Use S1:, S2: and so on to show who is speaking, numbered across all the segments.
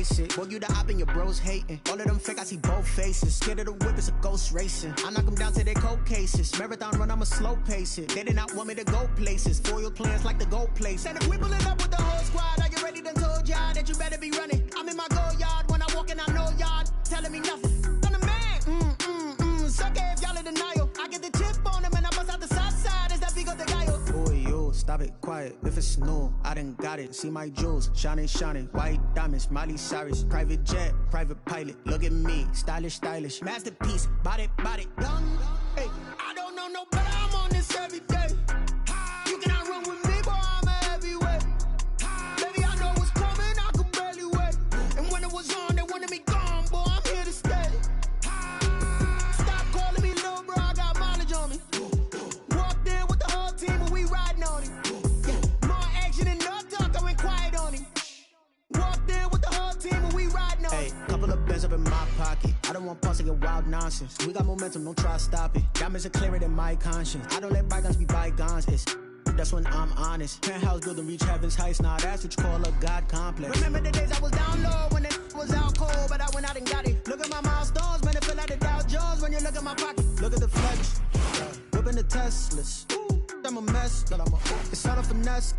S1: face it. Boy, you the op and your bros hating. All of them fake, I see both faces. Scared of the whip, it's a ghost racing. I knock them down to their cold cases. Marathon run, I'ma slow pace it. They did not want me to go places. Foil plans like the gold place. And if we pulling up with the whole squad, are you ready? Done told y'all that you better be running. I'm in my go yard when I walk in, I know y'all telling me nothing. I'm the man. Suck it if y'all in denial. I get the chip on them and I bust out the south side. Is that Vigo de Gallo? Boy, yo, stop it, quiet. If it's new, I done got it. See my jewels, shining, shining. White diamonds, Miley Cyrus. Private jet, private pilot. Look at me, stylish, stylish. Masterpiece, body, done. Hey, I don't know no better. I'm on this every day. You cannot run with me, boy, I'm a heavyweight. Baby, I know what's coming, I could barely wait. And when it was on, they wanted me gone, boy, I'm here to stay. Stop calling me little bro, I got mileage on me. Walked in with the whole team and we riding on him. Yeah. More action and no talk, I went quiet on him. Walked in with the whole team and we riding on him. Hey, couple of bands up in my pocket. I don't want pause to get wild nonsense. We got momentum, don't try to stop it. Diamonds are clearer than my conscience. I don't let bygones be bygones. That's when I'm honest. Penthouse building reach heaven's heights. Now that's what you call a God complex. Remember the days I was down low when it was out cold, but I went out and got it. Look at my milestones, man, it feel like the Dow Jones when you look at my pocket. Look at the flex, whipping the Teslas. I'm a mess, but it's not a finesse.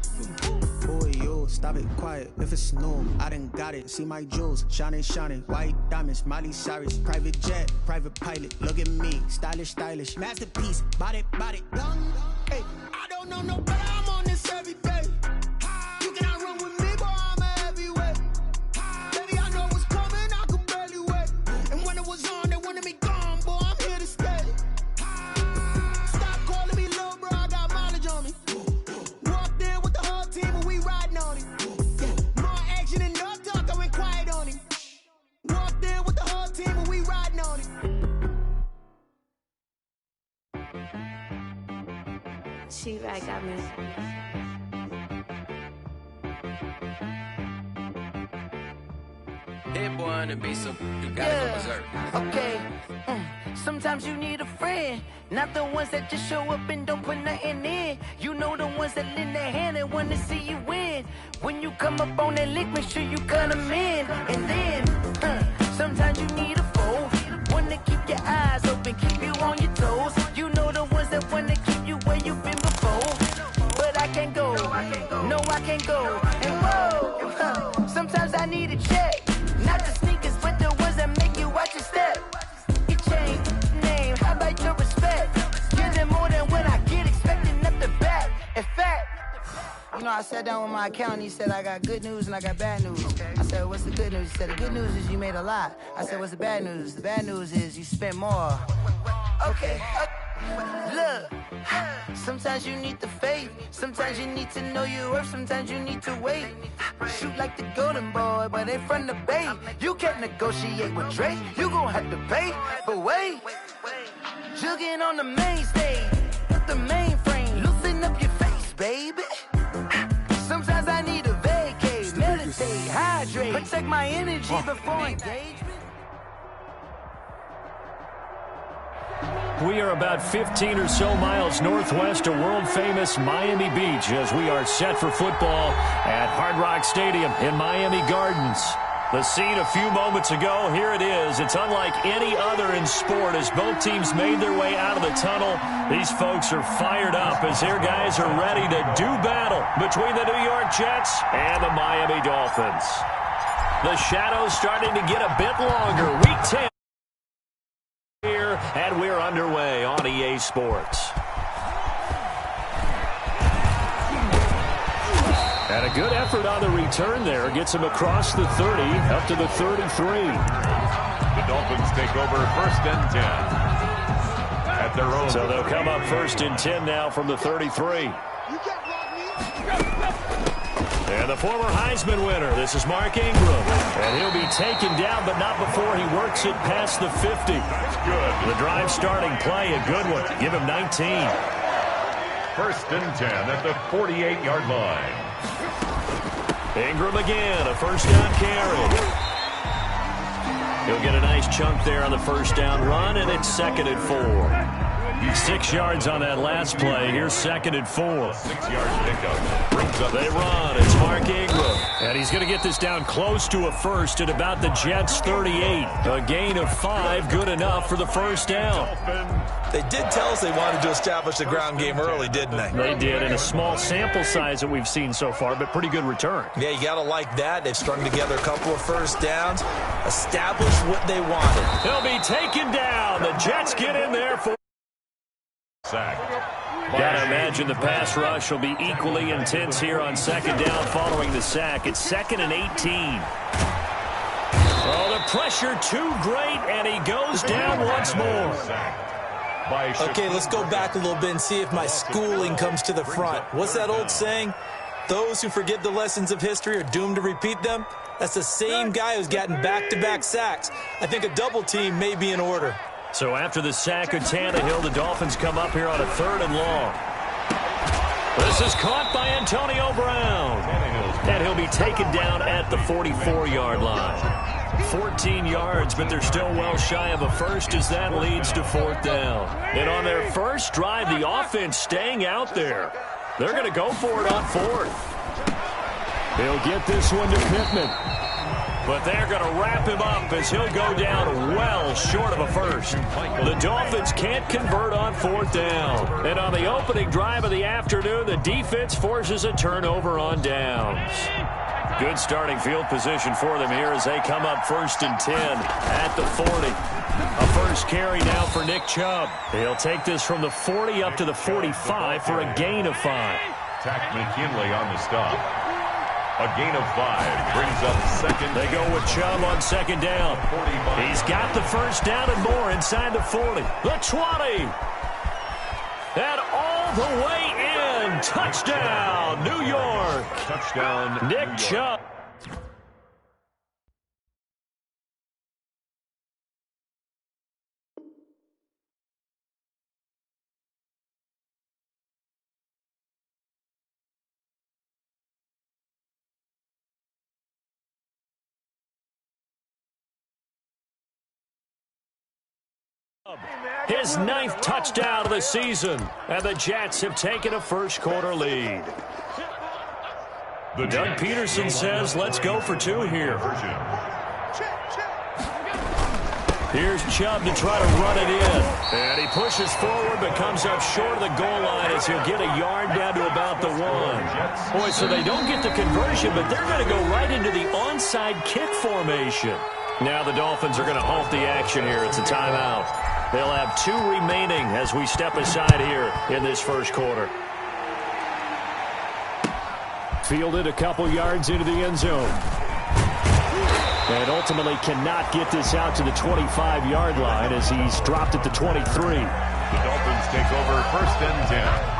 S1: Boy, yo, stop it, quiet. If it's new, I done got it. See my jewels, shining, shining. White diamonds, Miley Cyrus. Private jet, private pilot. Look at me, stylish, stylish. Masterpiece, body, done. Hey, I don't know no better. I'm on this every day. You cannot run with me, boy, I'm a heavyweight. Baby, I know what's coming, I could barely wait. And when it was on, they wanted me gone, boy, I'm here to stay. Stop calling me little bro, I got mileage on me. Walked in with the whole team and we riding on him. Yeah. More action and no talk, I went quiet on him. Walked in with the whole team and we riding on him.
S2: She right got me.
S3: Hit boy to be some, you gotta go berserk.
S4: Okay. Sometimes you need a friend, not the ones that just show up and don't put nothing in. You know the ones that lend their hand and wanna see you win. When you come up on that lick, make sure you cut them in. And then, sometimes you need a foe, one to keep your eyes open, keep you on your toes. You know the ones that wanna keep you where you've been before. But I can't go, no I can't go. And whoa, sometimes I need a check. Not the sneakers, but the ones that make you watch your step. Your chain, name, how about your respect? Give them more than what I get, expecting up the back. In fact, you know, I sat down with my accountant, he said I got good news and I got bad news. I said, what's the good news? He said, the good news is you made a lot. I said, what's the bad news? The bad news is you spent more. Okay. Look, sometimes you need the faith, sometimes you need to know your worth, sometimes you need to wait. Shoot like the golden boy, but ain't from the bay. You can't negotiate with Drake, you gon' have to pay. But wait, jugging on the main stage, with the mainframe, loosen up your face, baby. Sometimes I need a vacate, meditate, hydrate, protect my energy before engagement.
S5: We are about 15 or so miles northwest of world-famous Miami Beach as we are set for football at Hard Rock Stadium in Miami Gardens. The scene a few moments ago, here it is. It's unlike any other in sport as both teams made their way out of the tunnel. These folks are fired up as their guys are ready to do battle between the New York Jets and the Miami Dolphins. The shadows starting to get a bit longer. Week 10. Here, and we're underway on EA Sports. And a good effort on the return there. Gets him across the 30, up to the 33.
S6: The Dolphins take over 1st and 10. At their own.
S5: So they'll come up 1st and 10 now from the 33. And the former Heisman winner, this is Mark Ingram. And he'll be taken down, but not before he works it past the 50.
S6: That's good.
S5: The drive starting play, a good one. Give him 19.
S6: 1st and 10 at the 48-yard line.
S5: Ingram again, a first down carry. He'll get a nice chunk there on the first down run, and it's 2nd and 4. 6 yards on that last play. Here's 2nd and 4.
S6: 6-yard pickup. Brings up
S5: They run. It's Mark Ingram. And he's going to get this down close to a first at about the Jets' 38. A gain of 5, good enough for the first down.
S7: They did tell us they wanted to establish the ground game early, didn't they?
S5: They did, in a small sample size that we've seen so far, but pretty good return.
S7: Yeah, you got to like that. They've strung together a couple of first downs, established what they wanted.
S5: He'll be taken down. The Jets get in there for
S6: sack.
S5: Gotta imagine the pass rush will be equally intense here on 2nd down following the sack. It's 2nd and 18. Oh, the pressure too great, and he goes down once more.
S7: Okay, let's go back a little bit and see if my schooling comes to the front. What's that old saying? Those who forget the lessons of history are doomed to repeat them. That's the same guy who's gotten back-to-back sacks. I think a double team may be in order.
S5: So after the sack of Tannehill, the Dolphins come up here on a 3rd and long. This is caught by Antonio Brown. And he'll be taken down at the 44-yard line. 14 yards, but they're still well shy of a first as that leads to 4th down. And on their first drive, the offense staying out there. They're going to go for it on 4th. He'll get this one to Pittman. But they're going to wrap him up as he'll go down well short of a first. The Dolphins can't convert on 4th down. And on the opening drive of the afternoon, the defense forces a turnover on downs. Good starting field position for them here as they come up 1st and 10 at the 40. A first carry now for Nick Chubb. He'll take this from the 40 up to the 45 for a gain of 5.
S6: Tack McKinley on the stop. A gain of 5 brings up 2nd.
S5: They go with Chubb on 2nd down. He's got the first down and more inside the 40. The 20. And all the way in. Touchdown, New York.
S6: Touchdown,
S5: Nick Chubb. His 9th touchdown of the season, and the Jets have taken a first-quarter lead. Doug Peterson says, let's go for 2 here. Here's Chubb to try to run it in. And he pushes forward but comes up short of the goal line as he'll get a yard down to about the 1. Boy, so they don't get the conversion, but they're going to go right into the onside kick formation. Now the Dolphins are going to halt the action here. It's a timeout. They'll have 2 remaining as we step aside here in this first quarter. Fielded a couple yards into the end zone. And ultimately cannot get this out to the 25-yard line as he's dropped at the 23.
S6: The Dolphins take over 1st and 10.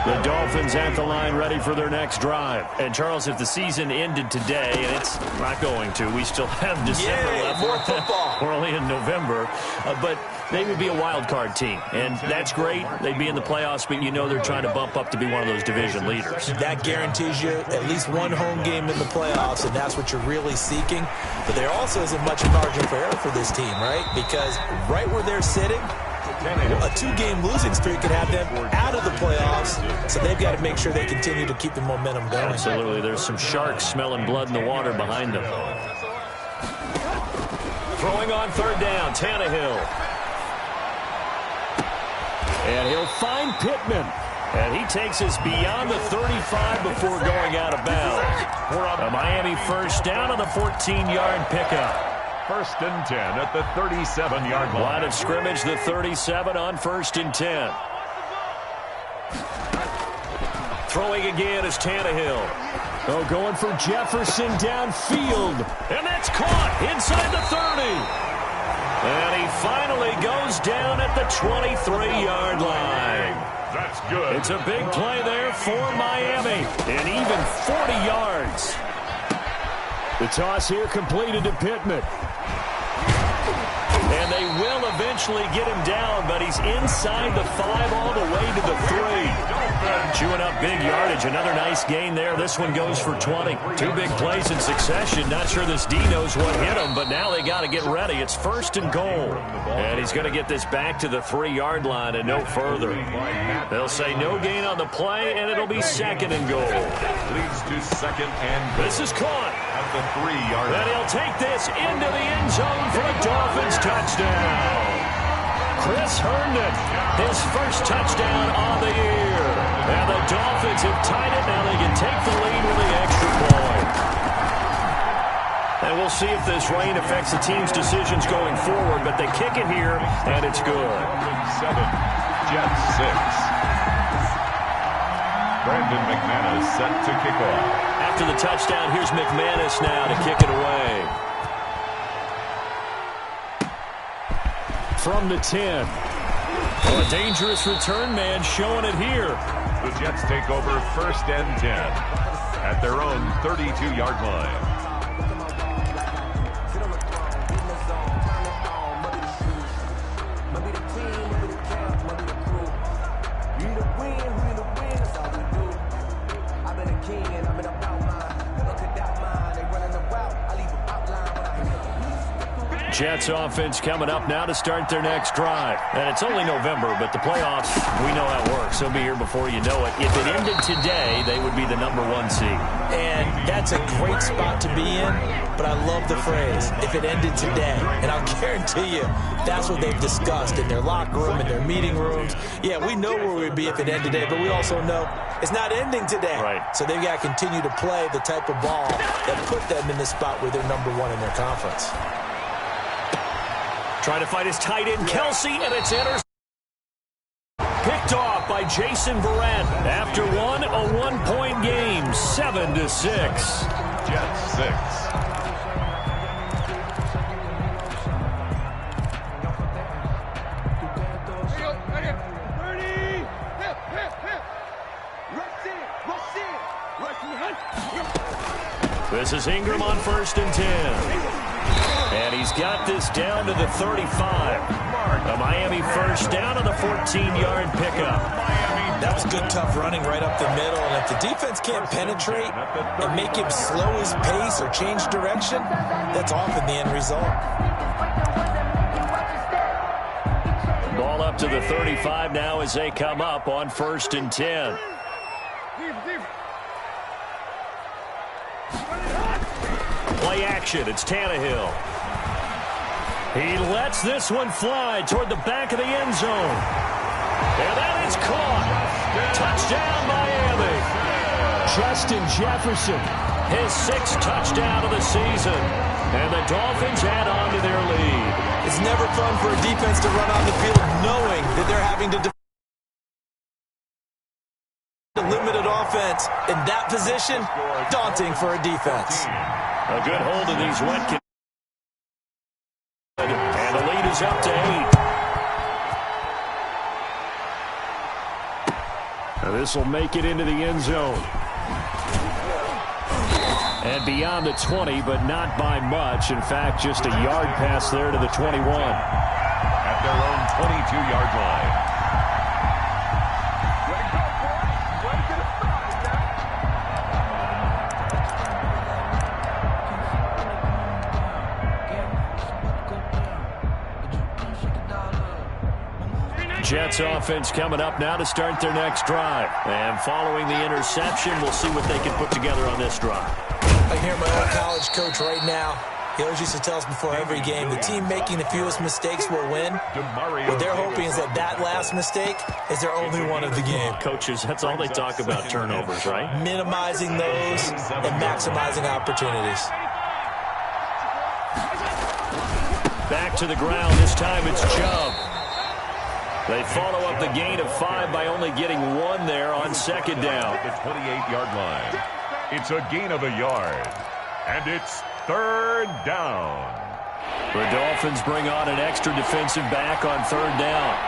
S5: The Dolphins at the line ready for their next drive. And, Charles, if the season ended today, and it's not going to, we still have December left.
S7: More football.
S5: We're only in November. But they would be a wild card team. And that's great. They'd be in the playoffs, but you know they're trying to bump up to be one of those division leaders.
S7: That guarantees you at least one home game in the playoffs, and that's what you're really seeking. But there also isn't much margin for error for this team, right? Because right where they're sitting, a 2-game losing streak could have them out of the playoffs, so they've got to make sure they continue to keep the momentum going.
S5: Absolutely. There's some sharks smelling blood in the water behind them. Throwing on 3rd down, Tannehill. And he'll find Pittman. And he takes us beyond the 35 before going out of bounds. A Miami first down on the 14-yard pickup.
S6: 1st and 10 at the 37-yard line.
S5: Line of scrimmage, the 37 on 1st and 10. Throwing again is Tannehill. Oh, going for Jefferson downfield. And that's caught inside the 30. And he finally goes down at the 23-yard line.
S6: That's good.
S5: It's a big play there for Miami. And even 40 yards. The toss here completed to Pittman. And they will eventually get him down, but he's inside the 5 all the way to the 3. Chewing up big yardage. Another nice gain there. This one goes for 20. 2 big plays in succession. Not sure this D knows what hit him, but now they got to get ready. It's 1st and goal. And he's going to get this back to the 3-yard line and no further. They'll say no gain on the play, and it'll be 2nd and goal.
S6: Leads to 2nd and goal.
S5: This is caught.
S6: At the 3-yard line.
S5: And he'll take this into the end zone for a Dolphins touchdown. Chris Herndon, his first touchdown on the year. And the Dolphins have tied it. Now they can take the lead with the extra point. And we'll see if this rain affects the team's decisions going forward, but they kick it here, and it's good.
S6: 7, Jets 6. Brandon McManus set to kick off.
S5: After the touchdown, here's McManus now to kick it away. From the 10. A dangerous return man showing it here.
S6: The Jets take over 1st and 10 at their own 32-yard line.
S5: Jets offense coming up now to start their next drive. And it's only November, but the playoffs, we know how it works. They'll be here before you know it. If it ended today, they would be the number 1 seed.
S7: And that's a great spot to be in, but I love the phrase, if it ended today. And I'll guarantee you, that's what they've discussed in their locker room, in their meeting rooms. Yeah, we know where we'd be if it ended today, but we also know it's not ending today.
S5: Right.
S7: So they've got to continue to play the type of ball that put them in the spot where they're number 1 in their conference.
S5: Trying to fight his tight end, Kelsey, and it's intercepted. Picked off by Jason Verrett. After one, a 1-point game, 7-6.
S6: Jets 6.
S5: This is Ingram on 1st and 10. And he's got this down to the 35. A Miami first down on the 14-yard pickup.
S7: That was good, tough running right up the middle. And if the defense can't penetrate and make him slow his pace or change direction, that's often the end result.
S5: Ball up to the 35 now as they come up on 1st and 10. Play action. It's Tannehill. He lets this one fly toward the back of the end zone. And that is caught. Touchdown, Miami. Justin Jefferson, his 6th touchdown of the season. And the Dolphins add on to their lead.
S7: It's never fun for a defense to run on the field knowing that they're having to defend a limited offense. In that position, daunting for a defense.
S5: A good hold of these wet conditions. And the lead is up to 8. Now this will make it into the end zone. And beyond the 20, but not by much. In fact, just a yard pass there to the 21.
S6: At their own 22-yard line.
S5: Jets offense coming up now to start their next drive. And following the interception, we'll see what they can put together on this drive.
S7: I hear my old college coach right now. He always used to tell us before every game, the team making the fewest mistakes will win. What they're hoping is that last mistake is their only one of the game.
S5: Coaches, that's all they talk about, turnovers, right?
S7: Minimizing those and maximizing opportunities.
S5: Back to the ground. This time it's Chubb. They follow up the gain of 5 by only getting 1 there on 2nd down.
S6: At the 28-yard line. It's a gain of a yard. And it's 3rd down.
S5: The Dolphins bring on an extra defensive back on 3rd down.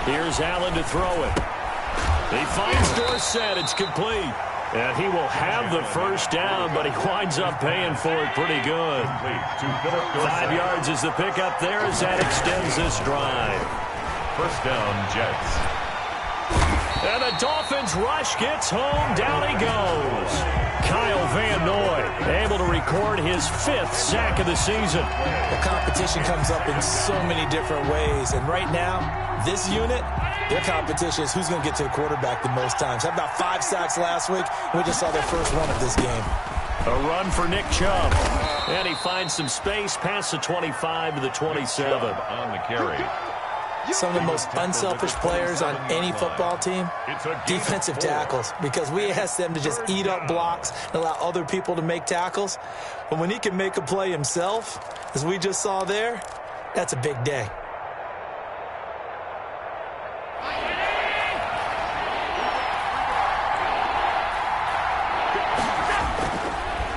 S5: Here's Allen to throw it. He finds Dorsett. It's complete. And he will have the first down, but he winds up paying for it pretty good. 5 yards is the pickup there as that extends this drive.
S6: First down, Jets.
S5: And the Dolphins rush gets home. Down he goes. Kyle Van Noy able to record his 5th sack of the season.
S7: The competition comes up in so many different ways. And right now, this unit, their competition is who's going to get to the quarterback the most times. Had about 5 sacks last week. We just saw their first one of this game.
S5: A run for Nick Chubb. And he finds some space past the 25 to the 27.
S6: On the carry.
S7: Some of the most unselfish players on any football team, defensive tackles, because we ask them to just eat up blocks and allow other people to make tackles. But when he can make a play himself, as we just saw there, that's a big day.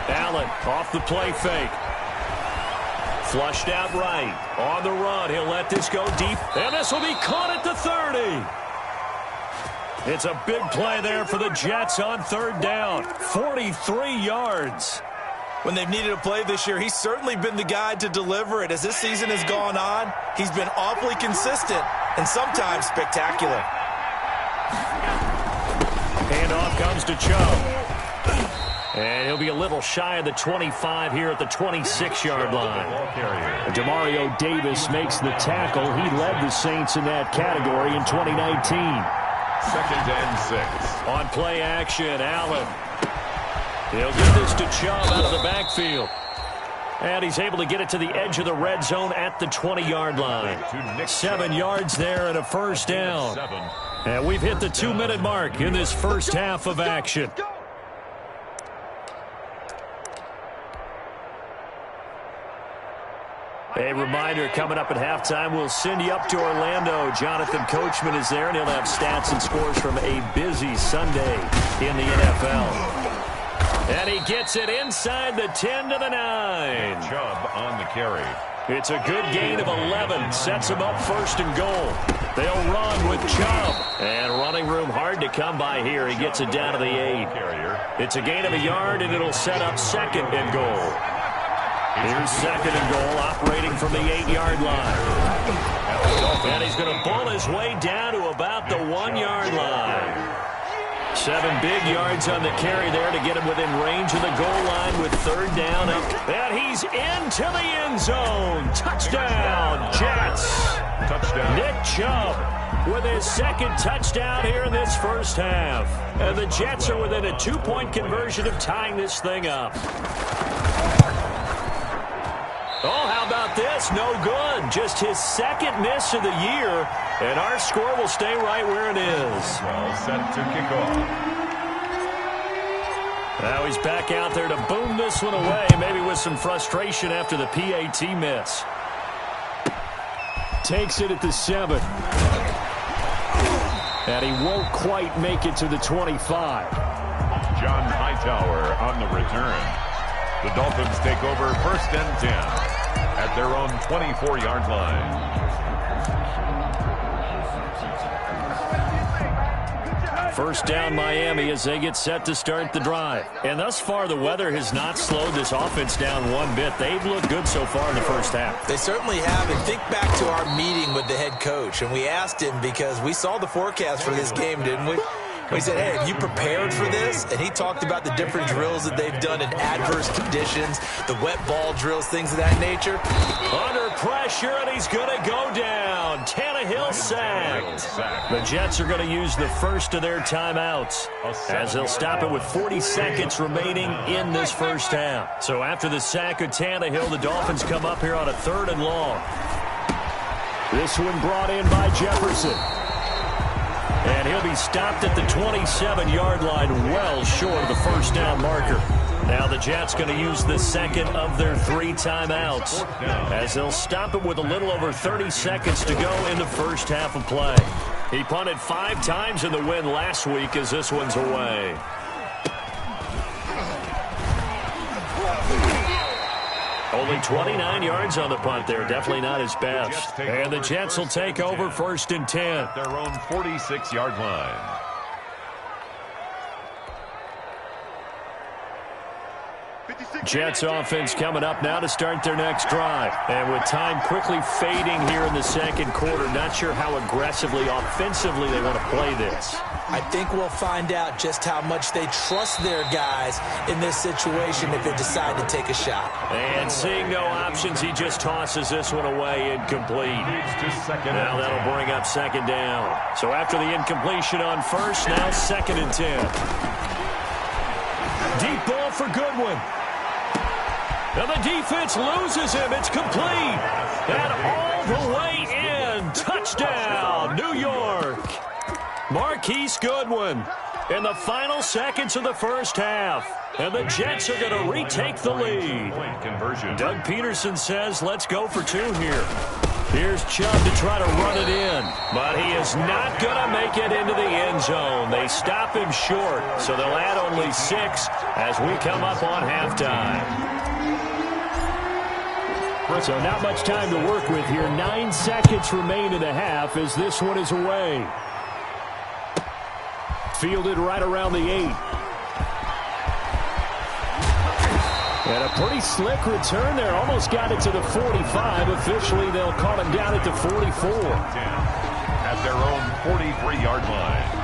S5: Allen off the play fake. Flushed out right. On the run. He'll let this go deep. And this will be caught at the 30. It's a big play there for the Jets on 3rd down. 43 yards.
S7: When they've needed a play this year, he's certainly been the guy to deliver it. As this season has gone on, he's been awfully consistent and sometimes spectacular.
S5: Handoff comes to Chubb. And he'll be a little shy of the 25 here at the 26-yard line. Demario Davis makes the tackle. He led the Saints in that category in 2019.
S6: 2nd and 6.
S5: On play action, Allen. He'll give this to Chubb out of the backfield. And he's able to get it to the edge of the red zone at the 20-yard line. 7 yards there and a first down. And we've hit the 2-minute mark in this first half of action. A reminder, coming up at halftime, we'll send you up to Orlando. Jonathan Coachman is there, and he'll have stats and scores from a busy Sunday in the NFL. And he gets it inside the 10 to the 9.
S6: Chubb on the carry.
S5: It's a good gain of 11. Sets him up 1st and goal. They'll run with Chubb. And running room hard to come by here. He gets it down to the 8. It's a gain of a yard, and it'll set up 2nd and goal. Here's 2nd and goal, operating from the 8-yard line. And he's going to bull his way down to about the 1-yard line. 7 big yards on the carry there to get him within range of the goal line with 3rd down. And he's into the end zone. Touchdown, Jets.
S6: Touchdown.
S5: Nick Chubb with his 2nd touchdown here in this first half. And the Jets are within a 2-point conversion of tying this thing up. Oh, how about this? No good. Just his 2nd miss of the year, and our score will stay right where it is.
S6: Well set to kick off.
S5: Now he's back out there to boom this one away, maybe with some frustration after the PAT miss. Takes it at the 7. And he won't quite make it to the 25.
S6: John Hightower on the return. The Dolphins take over 1st and 10 at their own 24-yard line.
S5: First down Miami as they get set to start the drive. And thus far, the weather has not slowed this offense down one bit. They've looked good so far in the first half.
S7: They certainly have. And think back to our meeting with the head coach. And we asked him because we saw the forecast for this game, didn't we? We said, hey, have you prepared for this? And he talked about the different drills that they've done in adverse conditions, the wet ball drills, things of that nature.
S5: Under pressure, and he's going to go down. Tannehill sacked. The Jets are going to use the first of their timeouts as they'll stop it with 40 seconds remaining in this first half. So after the sack of Tannehill, the Dolphins come up here on a 3rd and long. This one brought in by Jefferson. And he'll be stopped at the 27-yard line, well short of the first down marker. Now the Jets going to use the 2nd of their 3 timeouts as they'll stop it with a little over 30 seconds to go in the first half of play. He punted 5 times in the win last week as this one's away. Only 29 yards on the punt there. Definitely not his best. And the Jets will take over 1st and 10.
S6: Their own 46-yard line.
S5: Jets offense coming up now to start their next drive. And with time quickly fading here in the second quarter, not sure how aggressively, offensively they want to play this.
S7: I think we'll find out just how much they trust their guys in this situation if they decide to take a shot.
S5: And seeing no options, he just tosses this one away, incomplete. Now that'll bring up second down. So after the incompletion on first, now 2nd and 10. Deep ball for Goodwin. And the defense loses him. It's complete. And all the way in. Touchdown, New York. Marquise Goodwin in the final seconds of the first half. And the Jets are going to retake the lead. Doug Peterson says, let's go for 2 here. Here's Chubb to try to run it in. But he is not going to make it into the end zone. They stop him short. So they'll add only 6 as we come up on halftime. So not much time to work with here. 9 seconds remain in the half as this one is away. Fielded right around the 8. And a pretty slick return there. Almost got it to the 45. Officially, they'll call him down at the 44.
S6: At their own 43-yard line.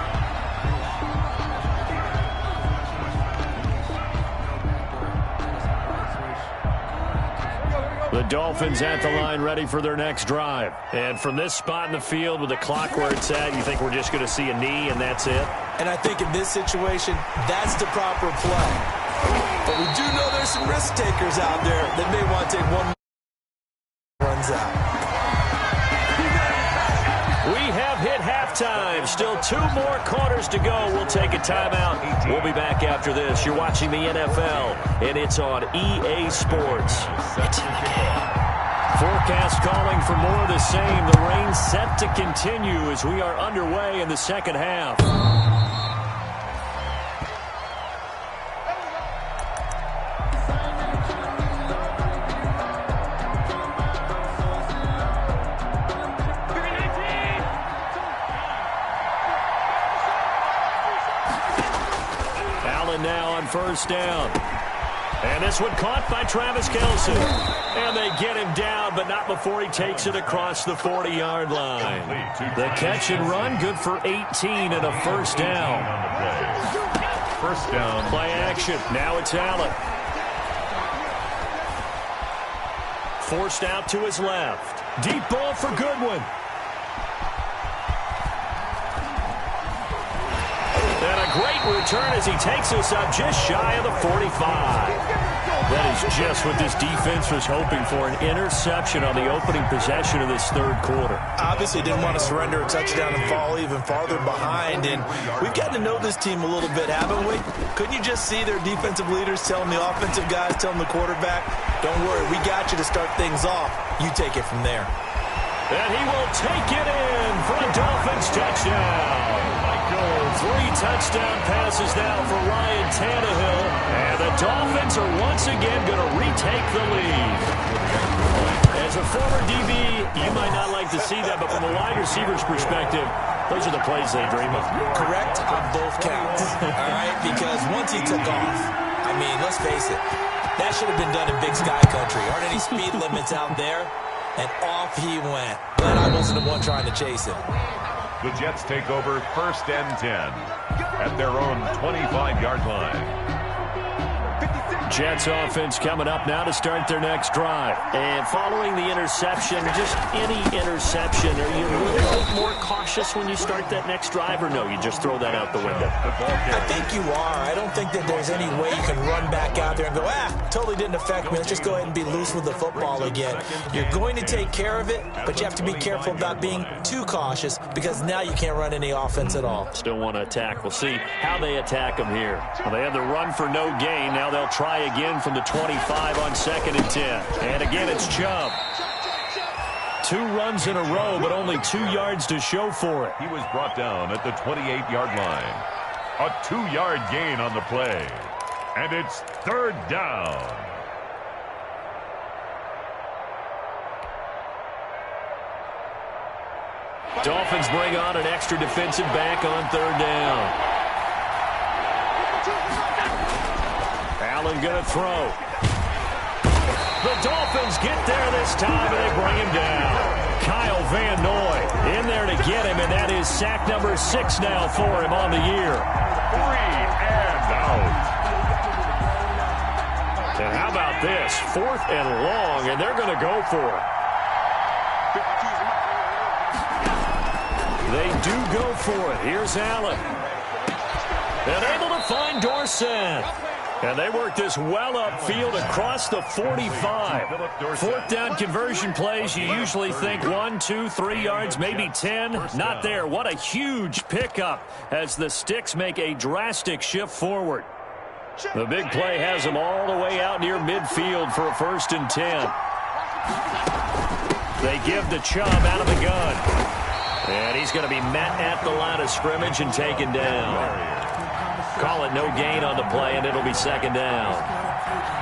S5: The Dolphins at the line ready for their next drive. And from this spot in the field with the clock where it's at, you think we're just going to see a knee and that's it?
S7: And I think in this situation, that's the proper play. But we do know there's some risk takers out there that may want to take one runs out.
S5: We have hit halftime. Still 2 more quarters to go. We'll take a timeout. We'll be back after this. You're watching the NFL, and it's on EA Sports. It's in the game. Forecast calling for more of the same. The rain set to continue as we are underway in the second half. Now on first down. And this one caught by Travis Kelce. And they get him down, but not before he takes it across the 40-yard line. The catch and run, good for 18 and a first down.
S6: First down.
S5: Play action. Now it's Allen. Forced out to his left. Deep ball for Goodwin. And a great return as he takes us up just shy of the 45. That is just what this defense was hoping for, an interception on the opening possession of this third quarter.
S7: Obviously didn't want to surrender a touchdown and fall even farther behind. And we've gotten to know this team a little bit, haven't we? Couldn't you just see their defensive leaders telling the offensive guys, telling the quarterback, don't worry, we got you to start things off. You take it from there.
S5: And he will take it in for a Dolphins touchdown. 3 touchdown passes now for Ryan Tannehill. And the Dolphins are once again going to retake the lead. As a former DB, you might not like to see that, but from a wide receiver's perspective, those are the plays they dream of.
S7: Correct on both counts, all right? Because once he took off, I mean, let's face it, that should have been done in Big Sky Country. Aren't any speed limits out there? And off he went. But I wasn't the one trying to chase him.
S6: The Jets take over 1st and 10 at their own 25-yard line.
S5: Jets offense coming up now to start their next drive. And following the interception, just any interception, are you a little bit more cautious when you start that next drive, or no, you just throw that out the window?
S7: I think you are. I don't think that there's any way you can run back out there and go, totally didn't affect me. Let's just go ahead and be loose with the football again. You're going to take care of it, but you have to be careful about being too cautious because now you can't run any offense at all.
S5: Still want to attack. We'll see how they attack them here. Well, they had the run for no gain. Now they'll try again from the 25 on 2nd and 10. And again, it's Chubb. 2 runs in a row, but only 2 yards to show for it.
S6: He was brought down at the 28-yard line. A 2-yard gain on the play. And it's 3rd down.
S5: Dolphins bring on an extra defensive back on 3rd down. Allen going to throw. The Dolphins get there this time, and they bring him down. Kyle Van Noy in there to get him, and that is sack number 6 now for him on the year.
S6: 3 and out.
S5: And how about this? 4th and long, and they're going to go for it. They do go for it. Here's Allen. And able to find Dorsett. And they work this well upfield across the 45. 4th down conversion plays, you usually think 1, 2, 3 yards, maybe 10. Not there. What a huge pickup as the Sticks make a drastic shift forward. The big play has them all the way out near midfield for a 1st and 10. They give the Chubb out of the gun. And he's going to be met at the line of scrimmage and taken down. Call it no gain on the play, and it'll be 2nd down.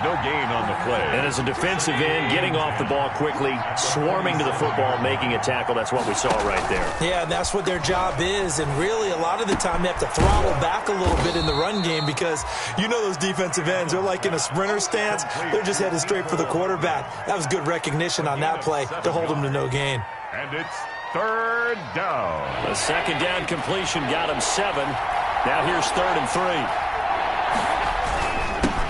S6: No gain on the play.
S5: And as a defensive end, getting off the ball quickly, swarming to the football, making a tackle, that's what we saw right there.
S7: Yeah, and that's what their job is. And really, a lot of the time, they have to throttle back a little bit in the run game because you know those defensive ends, they're like in a sprinter stance. They're just headed straight for the quarterback. That was good recognition on that play to hold them to no gain.
S6: And it's 3rd down.
S5: The 2nd down completion got him 7. Now here's 3rd and 3.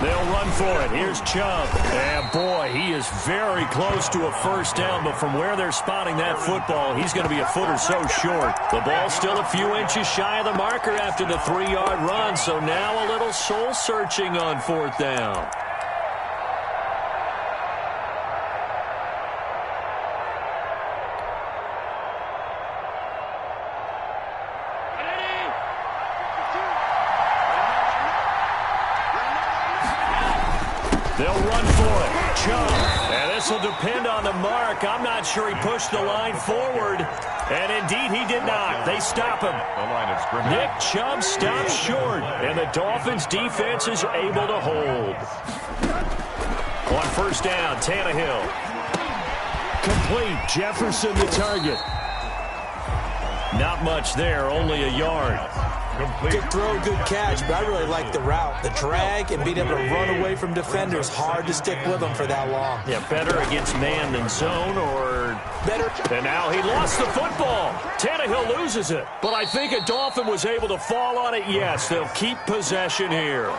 S5: They'll run for it. Here's Chubb. And boy, he is very close to a 1st down, but from where they're spotting that football, he's going to be a foot or so short. The ball's still a few inches shy of the marker after the 3-yard run, so now a little soul-searching on 4th down. They'll run for it. Chubb. And this will depend on the mark. I'm not sure he pushed the line forward. And indeed, he did not. They stop him.
S6: The line of scrimmage.
S5: Nick Chubb stops short. And the Dolphins' defense is able to hold. On 1st down, Tannehill. Complete. Jefferson the target. Not much there, only a yard.
S7: Good throw, good catch, but I really like the route. The drag and being able to run away from defenders, hard to stick with them for that long.
S5: Yeah, better against man than zone, or
S7: better.
S5: And now he lost the football. Tannehill loses it. But I think a Dolphin was able to fall on it. Yes, they'll keep possession here.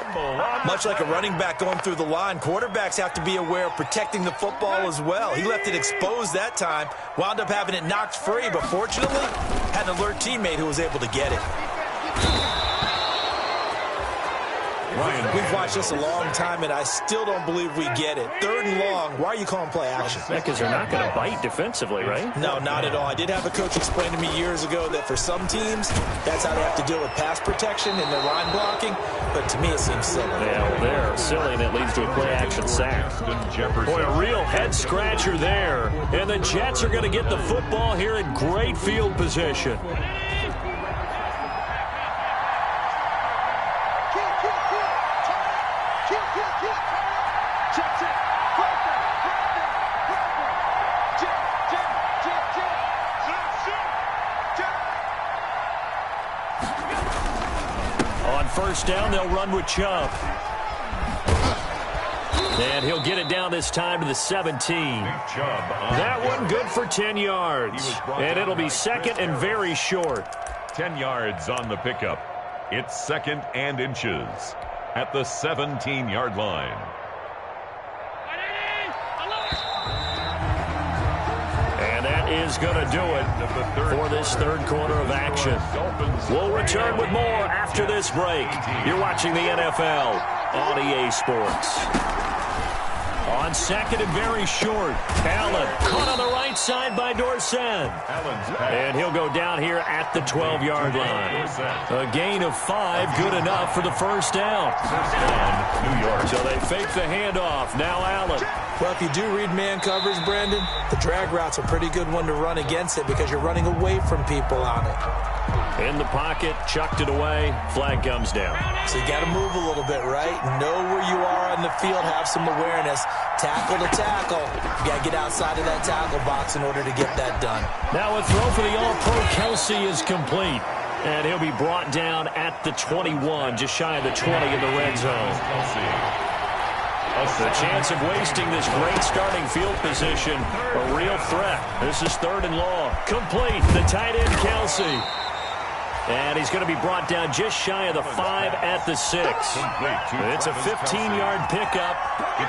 S7: Much like a running back going through the line, quarterbacks have to be aware of protecting the football as well. He left it exposed that time, wound up having it knocked free, but fortunately had an alert teammate who was able to get it. We've watched this a long time, and I still don't believe we get it. 3rd and long, why are you calling play action?
S5: Because they're not going to bite defensively, right?
S7: No, not at all. I did have a coach explain to me years ago that for some teams, that's how they have to deal with pass protection and their line blocking, but to me it seems silly.
S5: Yeah, well, they're silly, and it leads to a play-action sack. Boy, a real head-scratcher there, and the Jets are going to get the football here in great field position. On 1st down, they'll run with Chubb. And he'll get it down this time to the 17. That one good for 10 yards. And it'll be 2nd and very short.
S6: 10 yards on the pickup. It's 2nd and inches at the 17-yard line.
S5: And that is going to do it for this 3rd quarter of action. We'll return with more after this break. You're watching the NFL on EA Sports. On 2nd and very short, Allen caught on the right side by Dorsett. And he'll go down here at the 12-yard line. A gain of 5, good enough for the 1st down.
S6: New York.
S5: So they fake the handoff. Now Allen.
S7: Well, if you do read man coverage, Brandon, the drag route's a pretty good one to run against it because you're running away from people on it.
S5: In the pocket, chucked it away, flag comes down.
S7: So you got to move a little bit, right? Know where you are on the field, have some awareness. Tackle to tackle. You got to get outside of that tackle box in order to get that done.
S5: Now a throw for the All-Pro Kelsey is complete. And he'll be brought down at the 21, just shy of the 20 in the red zone. The chance of wasting this great starting field position, a real threat. This is 3rd and long. Complete, the tight end, Kelsey. And he's going to be brought down just shy of the 5 at the 6. It's a 15-yard pickup,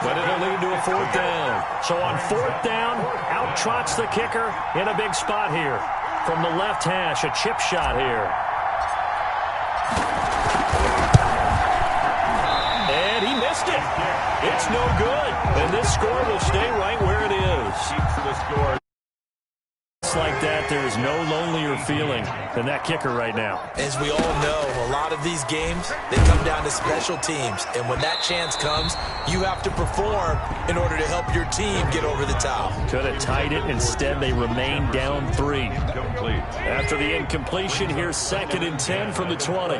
S5: but it'll lead to a 4th down. So on 4th down, out trots the kicker in a big spot here. From the left hash, a chip shot here. And he missed it. It's no good. And this score will stay right where it is. Like that, there is no lonelier feeling than that kicker right now.
S7: As we all know, a lot of these games, they come down to special teams. And when that chance comes, you have to perform in order to help your team get over the top.
S5: Could have tied it. Instead, they remain down 3. After the incompletion, here's 2nd and 10 from the 20.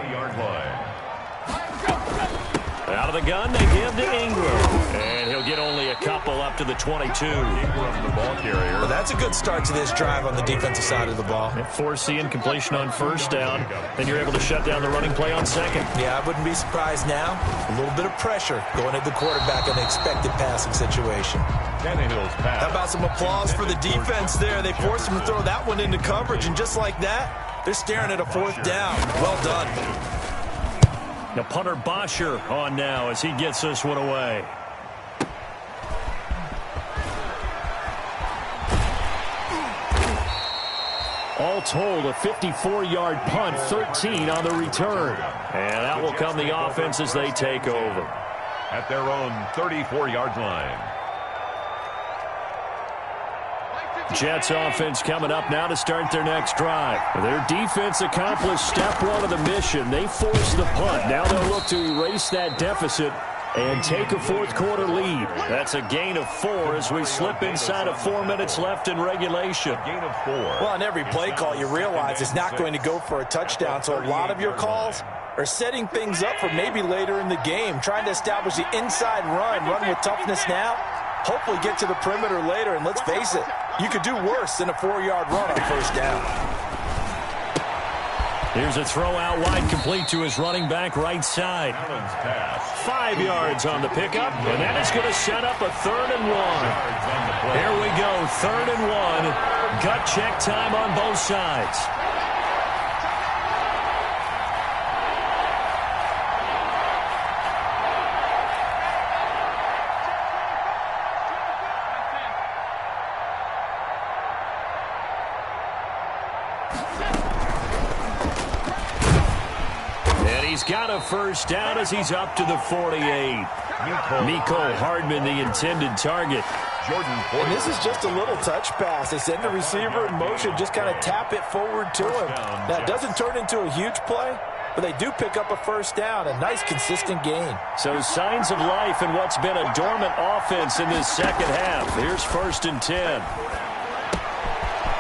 S5: Out of the gun, they give to Ingram. And he'll get only a couple up to the 22. Ingram, the ball carrier.
S7: Well, that's a good start to this drive on the defensive side of the ball.
S5: Force the incompletion on 1st down. Then you're able to shut down the running play on 2nd.
S7: Yeah, I wouldn't be surprised now. A little bit of pressure going at the quarterback in an expected passing situation. How about some applause for the defense there? They forced him to throw that one into coverage, and just like that, they're staring at a 4th down. Well done.
S5: Now punter Bosher on now as he gets this one away. All told, a 54-yard punt, 13 on the return. And out will come the offense as they take over.
S6: At their own 34-yard line.
S5: Jets offense coming up now to start their next drive. Their defense accomplished step 1 of the mission. They forced the punt. Now they'll look to erase that deficit and take a 4th quarter lead. That's a gain of 4 as we slip inside of 4 minutes left in regulation.
S6: Gain of 4.
S7: Well, on every play call, you realize it's not going to go for a touchdown. So a lot of your calls are setting things up for maybe later in the game, trying to establish the inside run with toughness now. Hopefully get to the perimeter later, and let's face it, you could do worse than a 4-yard run on 1st down.
S5: Here's a throw out wide, complete to his running back right side. 5 yards on the pickup, and that is going to set up a 3rd and 1. Here we go, 3rd and 1. Gut check time on both sides. He's got a 1st down as he's up to the 48. Mecole Hardman, the intended target.
S7: And this is just a little touch pass. They send the receiver in motion, just kind of tap it forward to him. Now, it doesn't turn into a huge play, but they do pick up a 1st down, a nice, consistent gain.
S5: So signs of life in what's been a dormant offense in this 2nd half. Here's 1st and 10.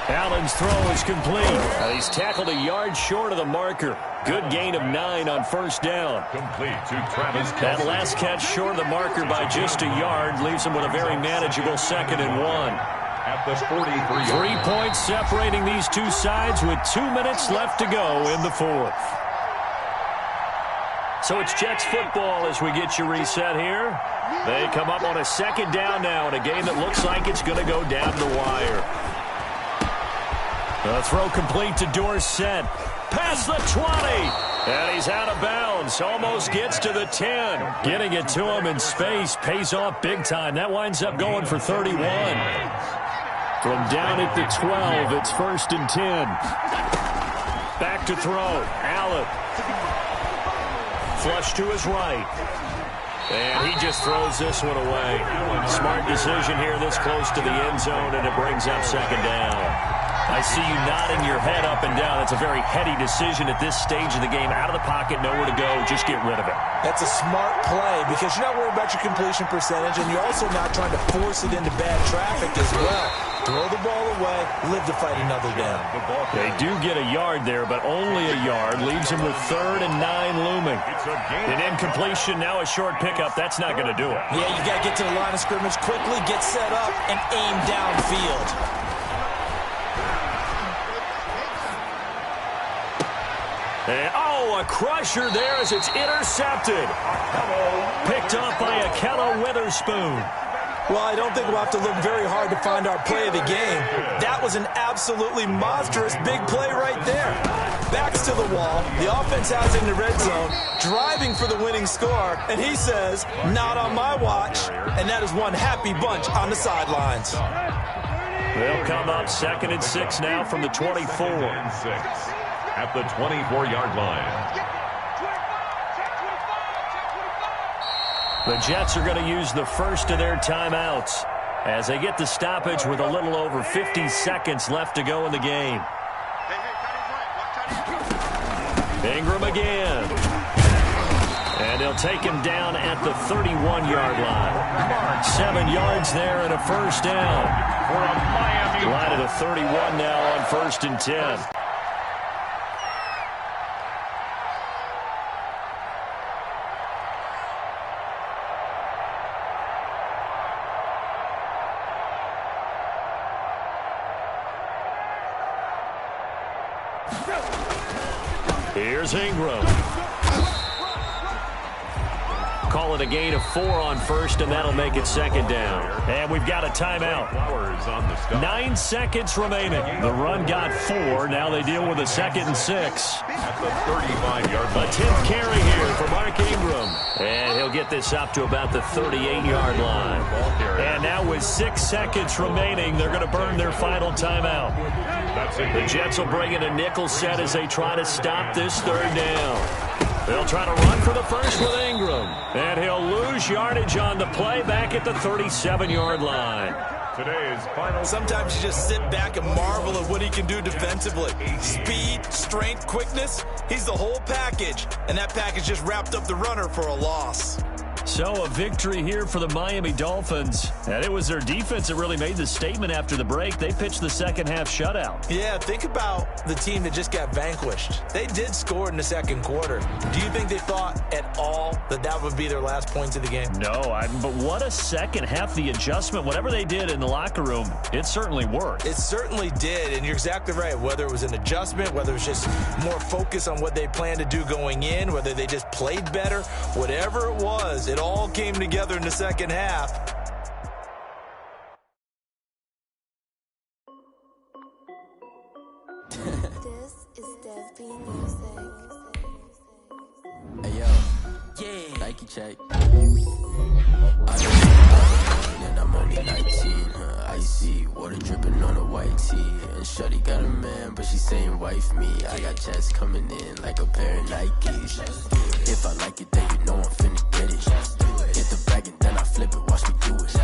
S5: Allen's throw is complete. He's tackled a yard short of the marker. Good gain of 9 on 1st down.
S6: Complete to Travis Kelce.
S5: That last catch short of the marker by just a yard leaves him with a very manageable 2nd and 1.
S6: At the 43.
S5: 3 points separating these two sides with 2 minutes left to go in the 4th. So it's Jets football as we get you reset here. They come up on a 2nd down now in a game that looks like it's going to go down the wire. The throw complete to Dorsett. Past the 20. And he's out of bounds. Almost gets to the 10. Getting it to him in space pays off big time. That winds up going for 31. From down at the 12, it's 1st and 10. Back to throw. Allen. Flush to his right. And he just throws this one away. Smart decision here this close to the end zone, and it brings up 2nd down. I see you nodding your head up and down. It's a very heady decision at this stage of the game. Out of the pocket, nowhere to go. Just get rid of it.
S7: That's a smart play because you're not worried about your completion percentage, and you're also not trying to force it into bad traffic as well. Throw the ball away, live to fight another down.
S5: They do get a yard there, but only a yard. Leaves him with 3rd and 9 looming. An incompletion, now a short pickup. That's not going to do it.
S7: Yeah, you got to get to the line of scrimmage quickly, get set up, and aim downfield.
S5: And, a crusher there as it's intercepted. Picked up by Akello Witherspoon.
S7: Well, I don't think we'll have to look very hard to find our play of the game. That was an absolutely monstrous big play right there. Backs to the wall. The offense has in the red zone, driving for the winning score. And he says, not on my watch. And that is one happy bunch on the sidelines.
S5: They'll come up 2nd and 6 now from the 24.
S6: 2nd and 6 at the 24-yard line.
S5: The Jets are going to use the first of their timeouts as they get the stoppage with a little over 50 seconds left to go in the game. Ingram again. And they'll take him down at the 31-yard line. 7 yards there and a first down.
S6: For a Miami.
S5: Line of the 31 now on 1st and 10. Here's Ingram. Call it a gain of 4 on first, and that'll make it 2nd down. And we've got a timeout. 9 seconds remaining. The run got 4. Now they deal with a 2nd and 6.
S6: At the 35-yard line.
S5: A 10th carry here for Mark Ingram. And he'll get this up to about the 38-yard line. And now with 6 seconds remaining, they're going to burn their final timeout. The Jets will bring in a nickel set as they try to stop this 3rd down. They'll try to run for the first with Ingram. And he'll lose yardage on the play back at the 37-yard line.
S6: Today's final.
S7: Sometimes you just sit back and marvel at what he can do defensively. Speed, strength, quickness. He's the whole package. And that package just wrapped up the runner for a loss.
S5: So a victory here for the Miami Dolphins. And it was their defense that really made the statement after the break. They pitched the second half shutout.
S7: Yeah, think about the team that just got vanquished. They did score in the second quarter. Do you think they thought at all that that would be their last points of the game?
S5: No, but what a second half. The adjustment, whatever they did in the locker room, it certainly worked.
S7: It certainly did, and you're exactly right. Whether it was an adjustment, whether it was just more focus on what they planned to do going in, whether they just played better, whatever it was, it all came together in the second half.
S2: This is Dev B Music.
S8: Hey yo, yeah, Nike check. And I'm only 19, icy water dripping on a white tee. And shorty got a man, but she saying wife me. I got checks coming in like a pair of Nikes. If I like it, then you know I'm finna get it. Hit the bag and then I flip it, watch me do it.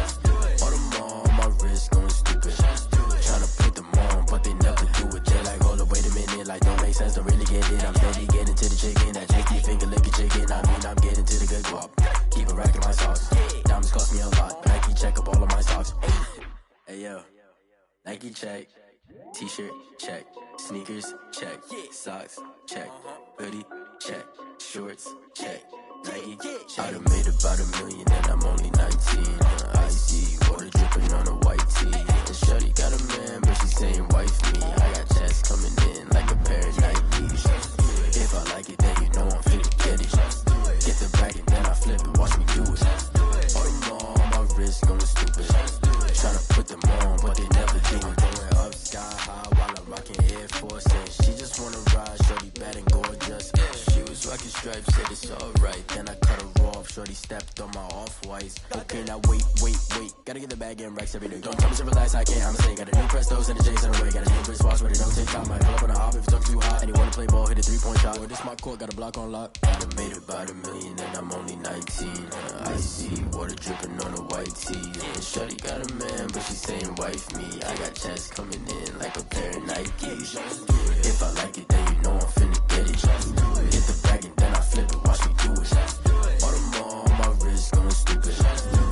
S8: All them on my wrist going stupid. Tryna put them on, but they never do it. They're like, hold up, wait a minute, like don't make sense, don't really get it. I'm steady getting to the chicken, that tasty finger licking chicken. I mean, I'm getting to the good guap. Keep a rack in my socks. Diamonds cost me a lot. Nike check up all of my socks. Hey yo, Nike check. T-shirt check. Sneakers check. Socks check. Hoodie check. Shorts check. Nike I done made about $1 million and I'm only 19. Icy water dripping on a white tee. And shorty got a man, but she saying wife me. I got checks coming in like a pair of Nikes. If I like it, then you know I'm fit to get it. Get the bag and then I flip it, watch me do it. All them on my wrist going stupid. Tryna put them on, but they never do it. Going up sky high while I'm rocking Air Force. And she just wanna ride, shorty bad and gorgeous. She was rocking stripes, said it's alright. Then I cut her off, shorty stepped on my off-whites. Okay, now wait. Gotta get the bag and racks every day. Don't tell me to relax, I can't, I'ma say. Got a new Prestos and a J's in the way. Got a new wristwatch, but it don't take time. Might pull up on a hop if it's talking too hot. And he wanna play ball, hit a 3-point shot. Or this my court, got a block on lock. I done made about $1 million and I'm only 19. Icy water dripping on a white tee. And shorty got a man, but she saying wife me. I got checks coming in like a pair of Nikes. If I like it, then you know I'm finna get it. Hit the bag and then I flip it, watch me do it. All them on my wrist going stupid.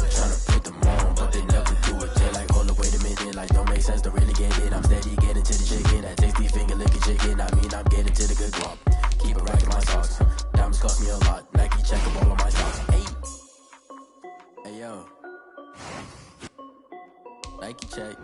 S8: Tryna put them on, but they never do it. They're like, hold up, wait a minute, like don't make sense, don't really get it. I'm steady getting to the chicken, that tasty finger licking chicken. I mean, I'm getting to the good guap. Keep a rack in my socks. Diamonds cost me a lot. Nike check up all of my socks. Hey yo, Nike check.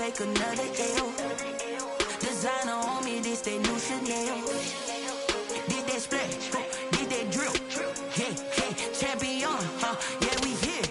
S4: take another L. Designer on me, this that new Chanel. Did that splash, did that drill. Yeah, champion, yeah, we here.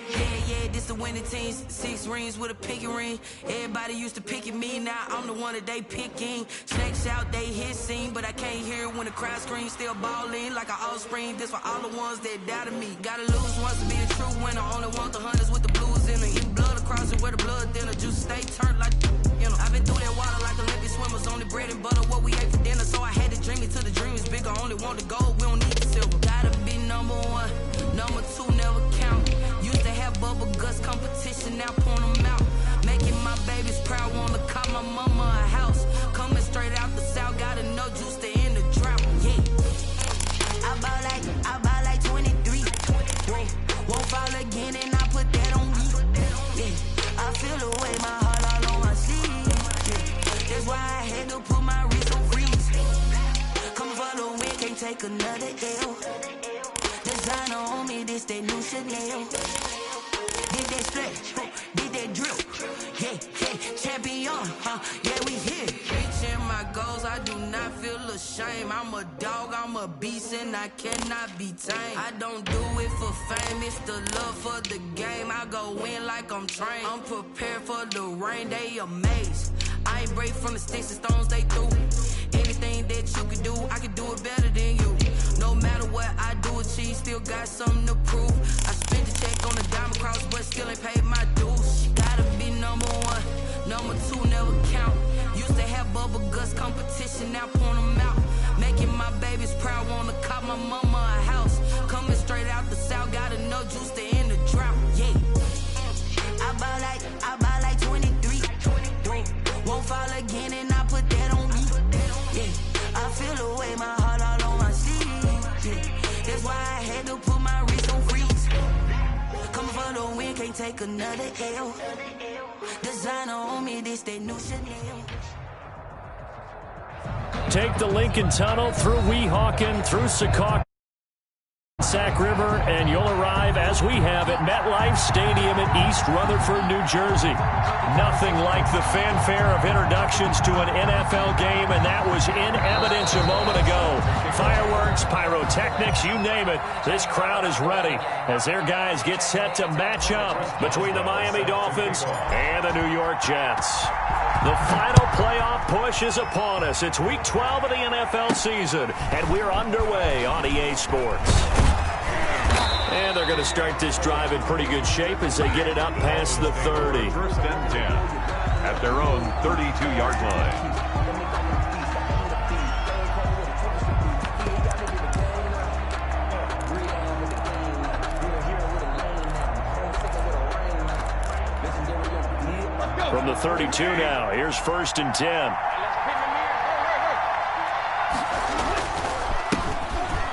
S4: Yeah, this the winning team. 6 rings with a pinky ring. Everybody used to pick at me, now I'm the one that they picking. Snakes out, they hit scene, but I can't hear it when the crowd screams. Still balling like an offspring. This for all the ones that doubted me. Gotta lose once to be a true winner. Only want the hunters with the blues in it. Eat blood across it where the blood thinner. Juice stay turned like, you know. I've been through that water like Olympic swimmers. Only bread and butter, what we ate for dinner. So I had to dream it till the dream is bigger. Only want the gold, we don't need the silver. Gotta be number 1, number 2 never count. Used to have bubble guts competition, now point them out. Making my babies proud, wanna call my mama a house. Coming straight out the south, gotta know juice to end the drought. Yeah, I bought like 23. Won't fall again, and I put that on me. Yeah, I feel the way, my heart all on my sleeve. Yeah, that's why I had to put my wrist on freeze. Coming for the win, can't take another L. Designer on me, this that new Chanel. Did that splash, did that drill. Yeah, champion, yeah, we here. Reaching my goals, I do not feel ashamed. I'm a dog, I'm a beast, and I cannot be tamed. I don't do it for fame, it's the love for the game. I go in like I'm trained. I'm prepared for the rain, they amazed. I ain't break from the sticks and stones they threw. Anything that you can do, I can do it better than you. No matter what I do, achieve, still got something to prove. I spent the check on the diamond cross, but still ain't paid my dues. Gotta be number 1, number 2 never count. Used to have bubble guts competition, now point them out. Making my babies proud, wanna call my mama a house. Coming straight out the south, gotta know juice to end the drought. Yeah, I bought like 23. Won't fall again, and I put that on me. Yeah, I feel the way, my heart all on my sleeve. Yeah, that's why I had to put my wrist on freeze. Coming for the win, can't take another L. Designer on me, this that new Chanel.
S5: Take the Lincoln Tunnel through Weehawken, through Secaucus, Sac River, and you'll arrive, as we have, at MetLife Stadium in East Rutherford, New Jersey. Nothing like the fanfare of introductions to an NFL game, and that was in evidence a moment ago. Fireworks, pyrotechnics, you name it. This crowd is ready as their guys get set to match up between the Miami Dolphins and the New York Jets. The final playoff push is upon us. It's Week 12 of the NFL season, and we're underway on EA Sports. And they're going to start this drive in pretty good shape as they get it up past the 30.
S6: First and 10 at their own 32-yard line.
S5: From the 32 now, here's first and 10.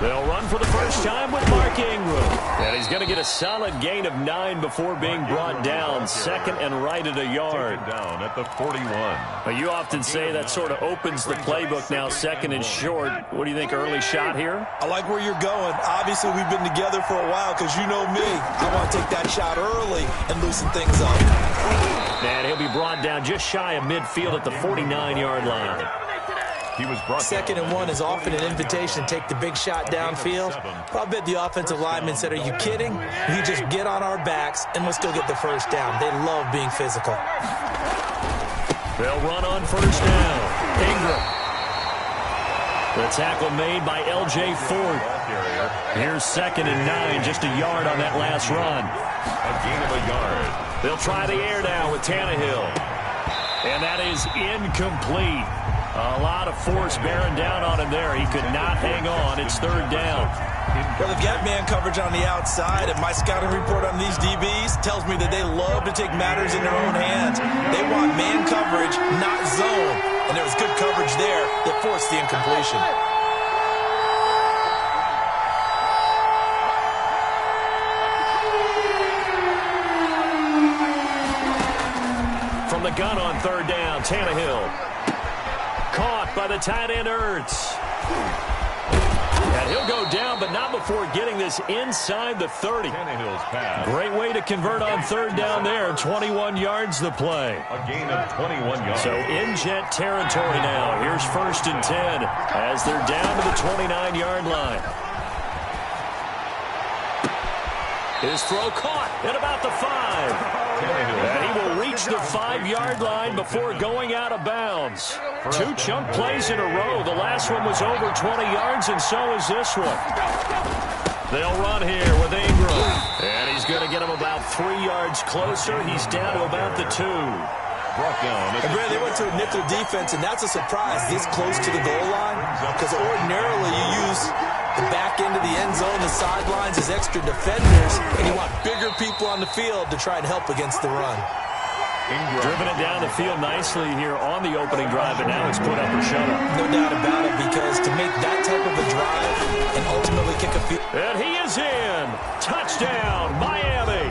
S5: They'll run for the first time with Mark Ingram. And he's going to get a solid gain of 9 before being brought down. Second and right at a yard.
S6: Down at the 41.
S5: Now, you often say that sort of opens the playbook now, second and short. What do you think, early shot here?
S7: I like where you're going. Obviously, we've been together for a while because you know me. I want to take that shot early and loosen things up.
S5: And he'll be brought down just shy of midfield at the 49-yard line.
S6: He was brought
S7: Second and 1 is often an invitation to take the big shot downfield. I bet the offensive lineman said, are you kidding? We just get on our backs and we'll still get the first down. They love being physical.
S5: They'll run on first down. Ingram. The tackle made by L.J. Ford. Here's second and 9, just a yard on that last run.
S6: A gain of a yard.
S5: They'll try the air now with Tannehill. And that is incomplete. A lot of force bearing down on him there. He could not hang on. It's third down.
S7: Well, they've got man coverage on the outside, and my scouting report on these DBs tells me that they love to take matters in their own hands. They want man coverage, not zone. And there was good coverage there that forced the incompletion.
S5: From the gun on third down, Tannehill. Caught by the tight end, Ertz. And And he'll go down, but not before getting this inside the 30. Great way to convert on third down there. 21 yards the play.
S6: A gain of 21 yards.
S5: So in Jet territory now. Here's 1st and 10 as they're down to the 29-yard line. His throw caught at about the 5. And he will reach the 5-yard line before going out of bounds. 2 chunk plays in a row. The last one was over 20 yards, and so is this one. They'll run here with Ingram. And he's going to get him about 3 yards closer. He's down to about the 2.
S7: And Brad, they went to a nickel defense, and that's a surprise this close to the goal line, because ordinarily you use the back end of the end zone, the sidelines as extra defenders, and you want bigger people on the field to try and help against the run.
S5: Driven it down the field nicely here on the opening drive, but now it's put up or shut up.
S7: No doubt about it, because to make that type of a drive and ultimately kick a field.
S5: And he is in. Touchdown, Miami.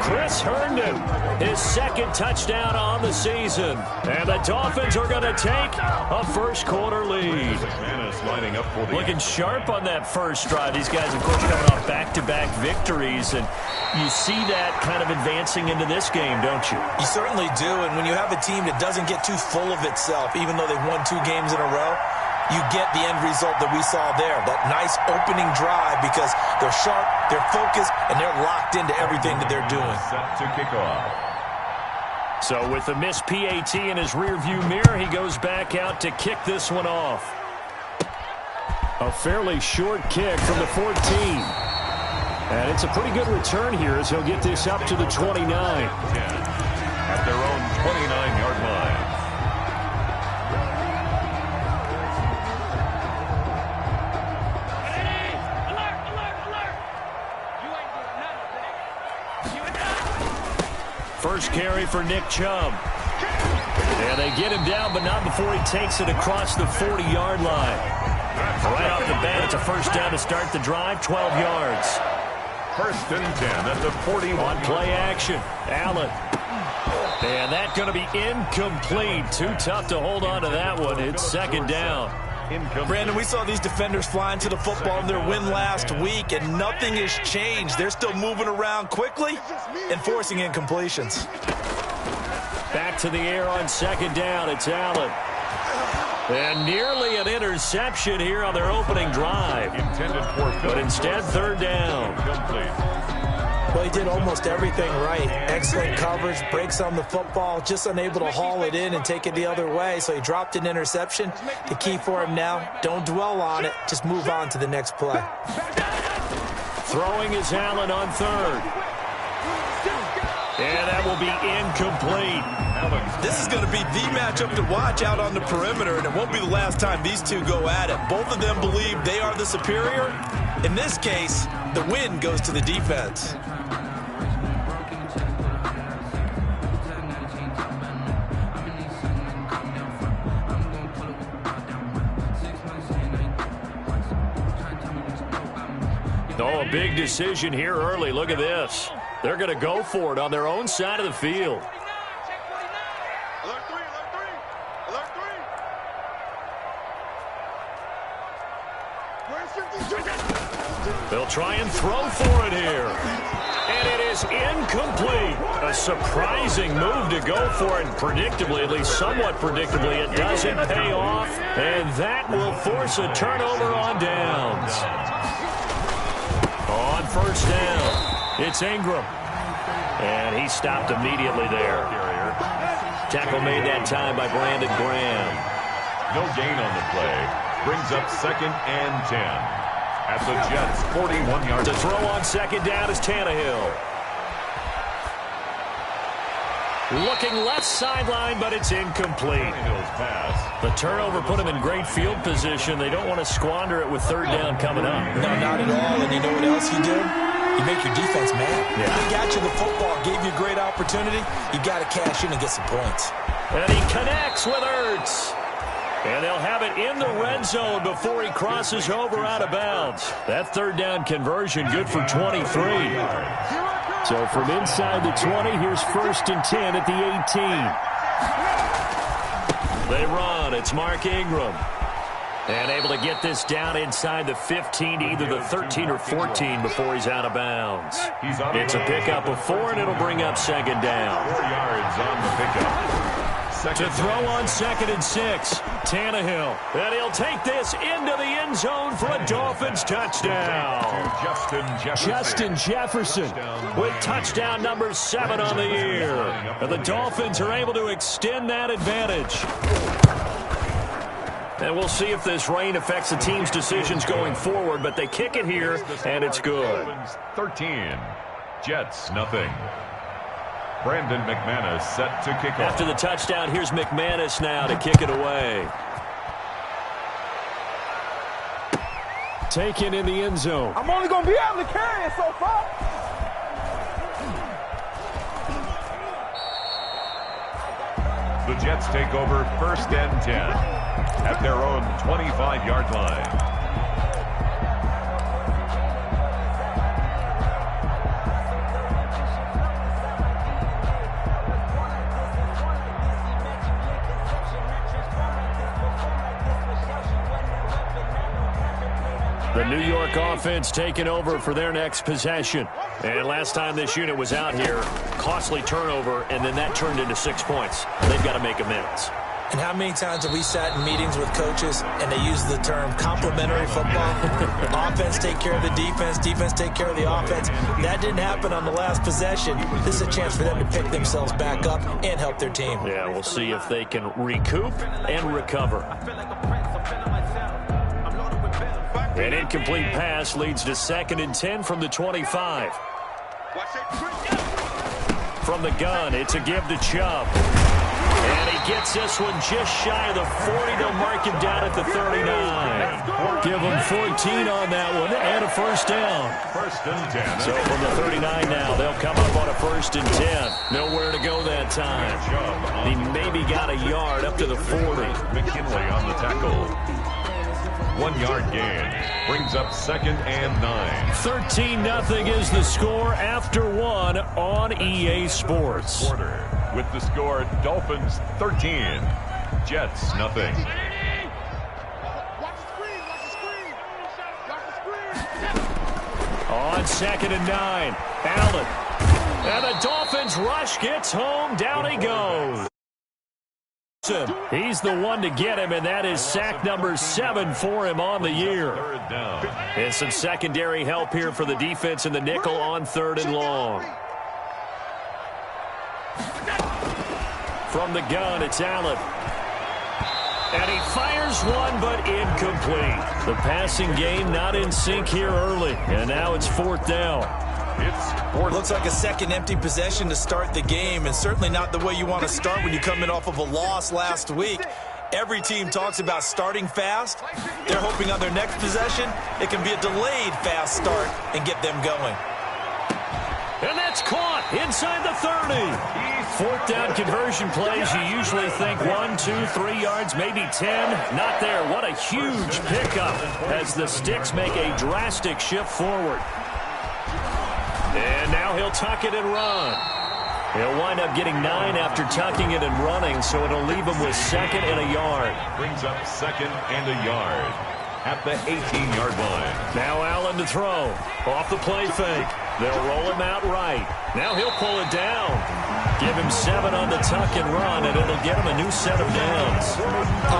S5: Chris Herndon, his 2nd touchdown on the season. And the Dolphins are going to take a first-quarter lead. Looking sharp on that first drive. These guys, of course, coming off back-to-back victories, and you see that kind of advancing into this game, don't you?
S7: You certainly do, and when you have a team that doesn't get too full of itself, even though they've won 2 games in a row, you get the end result that we saw there, that nice opening drive, because they're sharp, they're focused, and they're locked into everything that they're doing.
S6: Set to kick off.
S5: So with the missed PAT in his rearview mirror, he goes back out to kick this one off. A fairly short kick from the 14. And it's a pretty good return here as he'll get this up to the 29.
S6: At their own 29-yard line.
S5: First carry for Nick Chubb. And they get him down, but not before he takes it across the 40-yard line. Right off the bat, it's a first down to start the drive, 12 yards.
S6: 1st and 10 at the 41.
S5: On play action, Allen. And that's going to be incomplete. Too tough to hold on to that one. It's 2nd down.
S7: Brandon, we saw these defenders flying to the football in their win last week, and nothing has changed. They're still moving around quickly and forcing incompletions.
S5: Back to the air on 2nd down. It's Allen. And nearly an interception here on their opening drive.
S6: Intended for
S5: but instead, 3rd down.
S7: Well, he did almost everything right. Excellent coverage, breaks on the football, just unable to haul it in and take it the other way. So he dropped an interception. The key for him now, don't dwell on it. Just move on to the next play.
S5: Throwing is Allen on 3rd. And that will be incomplete.
S7: This is going to be the matchup to watch out on the perimeter, and it won't be the last time these two go at it. Both of them believe they are the superior. In this case, the win goes to the defense.
S5: Oh, a big decision here early. Look at this. They're going to go for it on their own side of the field. They'll try and throw for it here. And it is incomplete. A surprising move to go for it. Predictably, at least somewhat predictably, it doesn't pay off. And that will force a turnover on downs. On 1st down, it's Ingram. And he stopped immediately there. Tackle made that time by Brandon Graham.
S6: No gain on the play. Brings up 2nd and 10. At the Jets' 41-yard.
S5: To throw on 2nd down is Tannehill. Looking left sideline, but it's incomplete. The turnover put him in great field position. They don't want to squander it with 3rd down coming up.
S7: No, not at all. And you know what else you do? You make your defense mad.
S5: Yeah.
S7: They got you the football, gave you a great opportunity. You got to cash in and get some points.
S5: And he connects with Ertz. And they'll have it in the red zone before he crosses over out of bounds. That 3rd down conversion good for 23. So from inside the 20, here's 1st and 10 at the 18. They run. It's Mark Ingram. And able to get this down inside the 15 to either the 13 or 14 before he's out of bounds. It's a pickup of 4, and it'll bring up second down.
S6: 4 yards on the pickup.
S5: To throw on 2nd and 6, Tannehill. And he'll take this into the end zone for a Dolphins touchdown. Justin Jefferson with touchdown number 7 on the year. And the Dolphins are able to extend that advantage. And we'll see if this rain affects the team's decisions going forward, but they kick it here, and it's good.
S6: 13, Jets, nothing. Brandon McManus set to kick off.
S5: After the touchdown, here's McManus now to kick it away. Taken in the end zone.
S9: I'm only going to be able to carry it so far.
S6: The Jets take over 1st and 10 at their own 25-yard line.
S5: The New York offense taking over for their next possession. And last time this unit was out here, costly turnover, and then that turned into 6 points. They've got to make amends.
S7: And how many times have we sat in meetings with coaches and they use the term complementary football? Offense take care of the defense, defense take care of the offense. That didn't happen on the last possession. This is a chance for them to pick themselves back up and help their team.
S5: Yeah, we'll see if they can recoup and recover. An incomplete pass leads to 2nd and 10 from the 25. From the gun, it's a give to Chubb. And he gets this one just shy of the 40. They'll mark him down at the 39. Give him 14 on that one and a first down.
S6: 1st and 10.
S5: So from the 39 now, they'll come up on a 1st and 10. Nowhere to go that time. He maybe got a yard up to the 40.
S6: McKinley on the tackle. 1 yard gain. Brings up 2nd and 9.
S5: 13-0 is the score after 1 on EA Sports.
S6: With the score, Dolphins 13, Jets nothing.
S5: On 2nd and 9, Allen. And the Dolphins rush gets home. Down he goes. He's the one to get him, and that is sack number 7 for him on the year. And some secondary help here for the defense in the nickel on 3rd and long. From the gun, it's Allen. And he fires one, but incomplete. The passing game not in sync here early, and now it's 4th down.
S7: Looks like a second empty possession to start the game, and certainly not the way you want to start when you come in off of a loss last week. Every team talks about starting fast. They're hoping on their next possession it can be a delayed fast start and get them going.
S5: And that's caught inside the 30. 4th down conversion plays, you usually think 1, 2, 3 yards, maybe 10. Not there. What a huge pickup as the Sticks make a drastic shift forward. And now he'll tuck it and run. He'll wind up getting 9 after tucking it and running, so it'll leave him with 2nd and a yard.
S6: Brings up 2nd and a yard at the 18-yard line.
S5: Now Allen to throw. Off the play fake. They'll roll him out right. Now he'll pull it down. Give him 7 on the tuck and run, and it'll get him a new set of downs.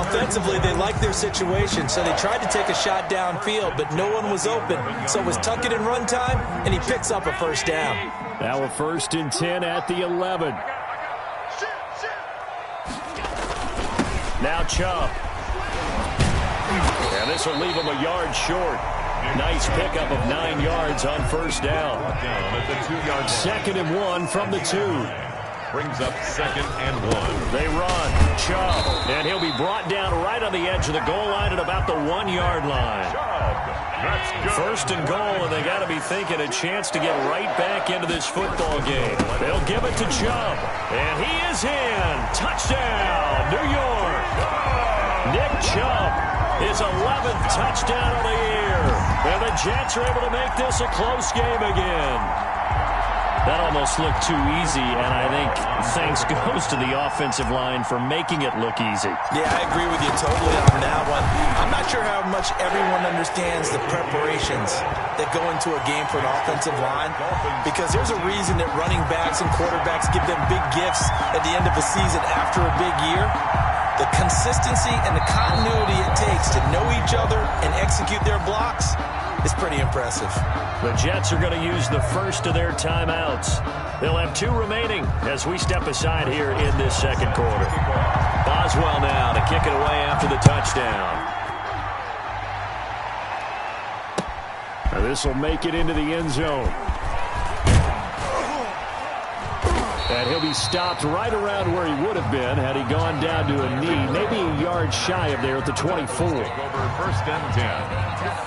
S7: Offensively, they like their situation, so they tried to take a shot downfield, but no one was open. So it was tuck it and run time, and he picks up a 1st down.
S5: Now a 1st and 10 at the 11. Now Chubb. And this will leave him a yard short. Nice pickup of 9 yards on 1st down.
S6: At the 2-yard
S5: 2nd and 1 from the 2.
S6: Brings up 2nd and 1.
S5: They run. Chubb. And he'll be brought down right on the edge of the goal line at about the 1-yard line.
S6: That's good.
S5: 1st and goal, and they got to be thinking a chance to get right back into this football game. They'll give it to Chubb. And he is in. Touchdown, New York. Nick Chubb. His 11th touchdown of the year. And the Jets are able to make this a close game again. That almost looked too easy, and I think thanks goes to the offensive line for making it look easy.
S7: Yeah, I agree with you totally on that one. I'm not sure how much everyone understands the preparations that go into a game for an offensive line, because there's a reason that running backs and quarterbacks give them big gifts at the end of a season after a big year. The consistency and the continuity it takes to know each other and execute their blocks is pretty impressive.
S5: The Jets are going to use the first of their timeouts. They'll have 2 remaining as we step aside here in this second quarter. Boswell now to kick it away after the touchdown. This will make it into the end zone. And he'll be stopped right around where he would have been had he gone down to a knee, maybe a yard shy of there at the 24.
S6: Over first and 10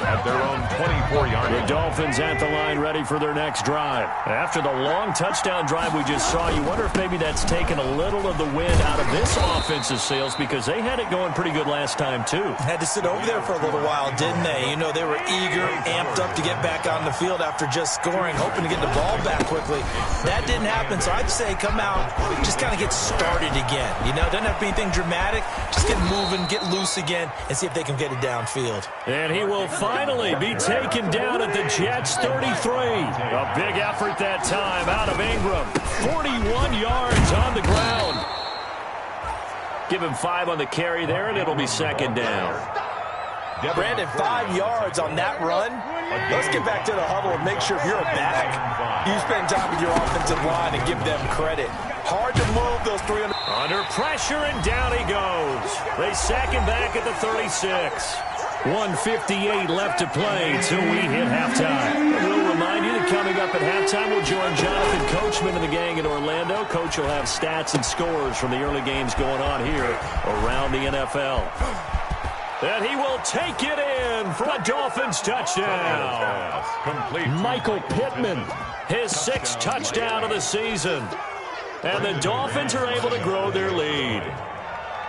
S6: at their own 24-yard line.
S5: The Dolphins at the line ready for their next drive. After the long touchdown drive we just saw, you wonder if maybe that's taken a little of the wind out of this offensive sails, because they had it going pretty good last time too.
S7: Had to sit over there for a little while, didn't they? You know, they were eager, amped up to get back on the field after just scoring, hoping to get the ball back quickly. That didn't happen, so I'd say come out, just kind of get started again. You know, doesn't have to be anything dramatic. Just get moving, get loose again, and see if they can get it downfield.
S5: And he will finally be taken down at the Jets' 33. A big effort that time out of Ingram. 41 yards on the ground. Give him 5 on the carry there, and it'll be second down.
S7: Brandon, 5 yards on that run. Let's get back to the huddle and make sure if you're back, you spend time with your offensive line and give them credit. Hard to move those 300.
S5: Under pressure, and down he goes. They sack him back at the 36. 1:58 left to play till we hit halftime. We'll remind you that coming up at halftime, we'll join Jonathan Coachman and the gang in Orlando. Coach will have stats and scores from the early games going on here around the NFL. And he will take it in for a Dolphins touchdown. Michael Pittman, his 6th touchdown of the season. And the Dolphins are able to grow their lead.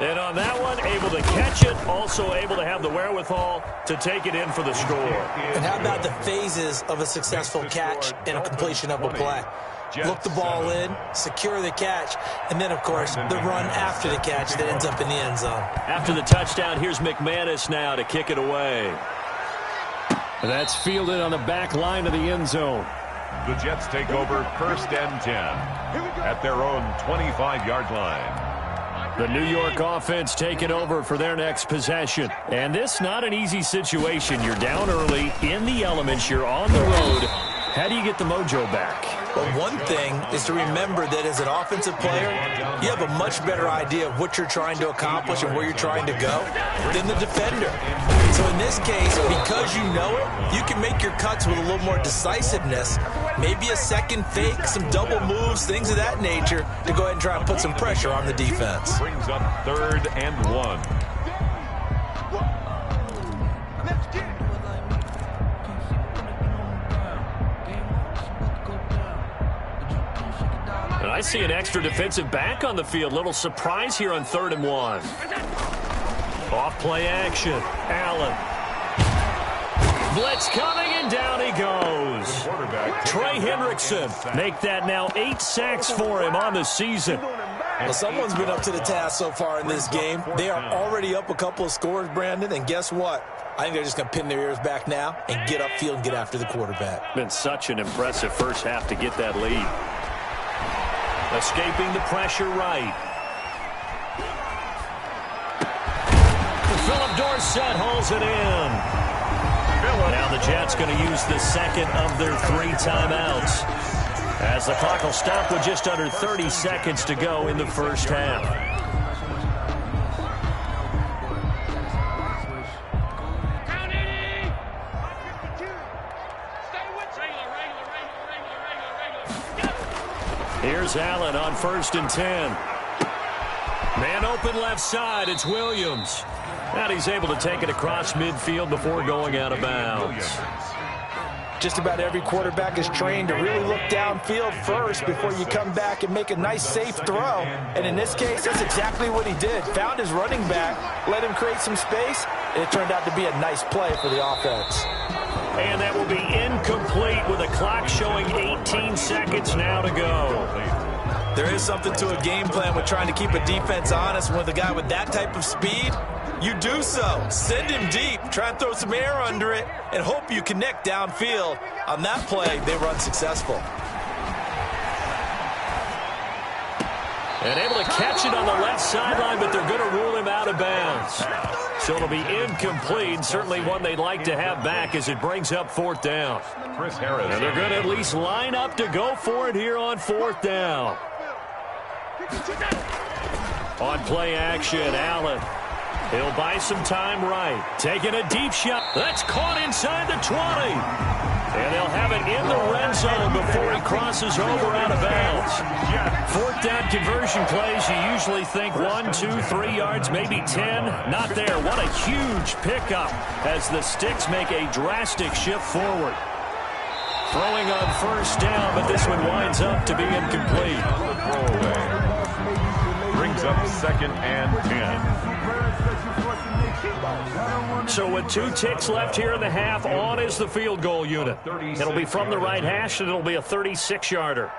S5: And on that one, able to catch it, also able to have the wherewithal to take it in for the score.
S7: And how about the phases of a successful catch and a completion of a play? Look the ball in, secure the catch, and then, of course, the run after the catch that ends up in the end zone.
S5: After the touchdown, here's McManus now to kick it away. That's fielded on the back line of the end zone.
S6: The Jets take over first and 10 at their own 25-yard line.
S5: The New York offense taking over for their next possession. And this not an easy situation. You're down early, in the elements, you're on the road. How do you get the mojo back?
S7: Well, one thing is to remember that as an offensive player, you have a much better idea of what you're trying to accomplish and where you're trying to go than the defender. So in this case, because you know it, you can make your cuts with a little more decisiveness, maybe a second fake, some double moves, things of that nature, to go ahead and try and put some pressure on the defense.
S6: Brings up 3rd and 1.
S5: And I see an extra defensive back on the field. Little surprise here on 3rd and 1. Off play action. Allen. Blitz coming, and down he goes. Trey Hendrickson. Make that now 8 sacks for him on the season.
S7: Well, someone's been up to the task so far in this game. They are already up a couple of scores, Brandon, and guess what? I think they're just going to pin their ears back now and get upfield and get after the quarterback.
S5: Been such an impressive first half to get that lead. Escaping the pressure right. Philip Dorsett holds it in. Now the Jets going to use the second of their 3 timeouts, as the clock will stop with just under 30 seconds to go in the first half. Here's Allen on 1st and 10. Man open left side, it's Williams. And he's able to take it across midfield before going out of bounds.
S7: Just about every quarterback is trained to really look downfield first before you come back and make a nice, safe throw. And in this case, that's exactly what he did. Found his running back, let him create some space, and it turned out to be a nice play for the offense.
S5: And that will be incomplete with the clock showing 18 seconds now to go.
S7: There is something to a game plan with trying to keep a defense honest. With a guy with that type of speed, you do so. Send him deep, try and throw some air under it, and hope you connect downfield. On that play, they were unsuccessful.
S5: And able to catch it on the left sideline, but they're going to rule him out of bounds. So it'll be incomplete, certainly one they'd like to have back as it brings up 4th down.
S6: Chris Harris.
S5: And they're going to at least line up to go for it here on 4th down. On play action, Allen. He'll buy some time right. Taking a deep shot. That's caught inside the 20. And they'll have it in the red zone before he crosses over out of bounds. 4th down conversion plays, you usually think 1, 2, 3 yards, maybe 10. Not there. What a huge pickup as the Sticks make a drastic shift forward. Throwing on 1st down, but this one winds up to be incomplete.
S6: Brings up 2nd and 10.
S5: So with 2 ticks left here in the half, on is the field goal unit. It'll be from the right hash, and it'll be a 36-yarder.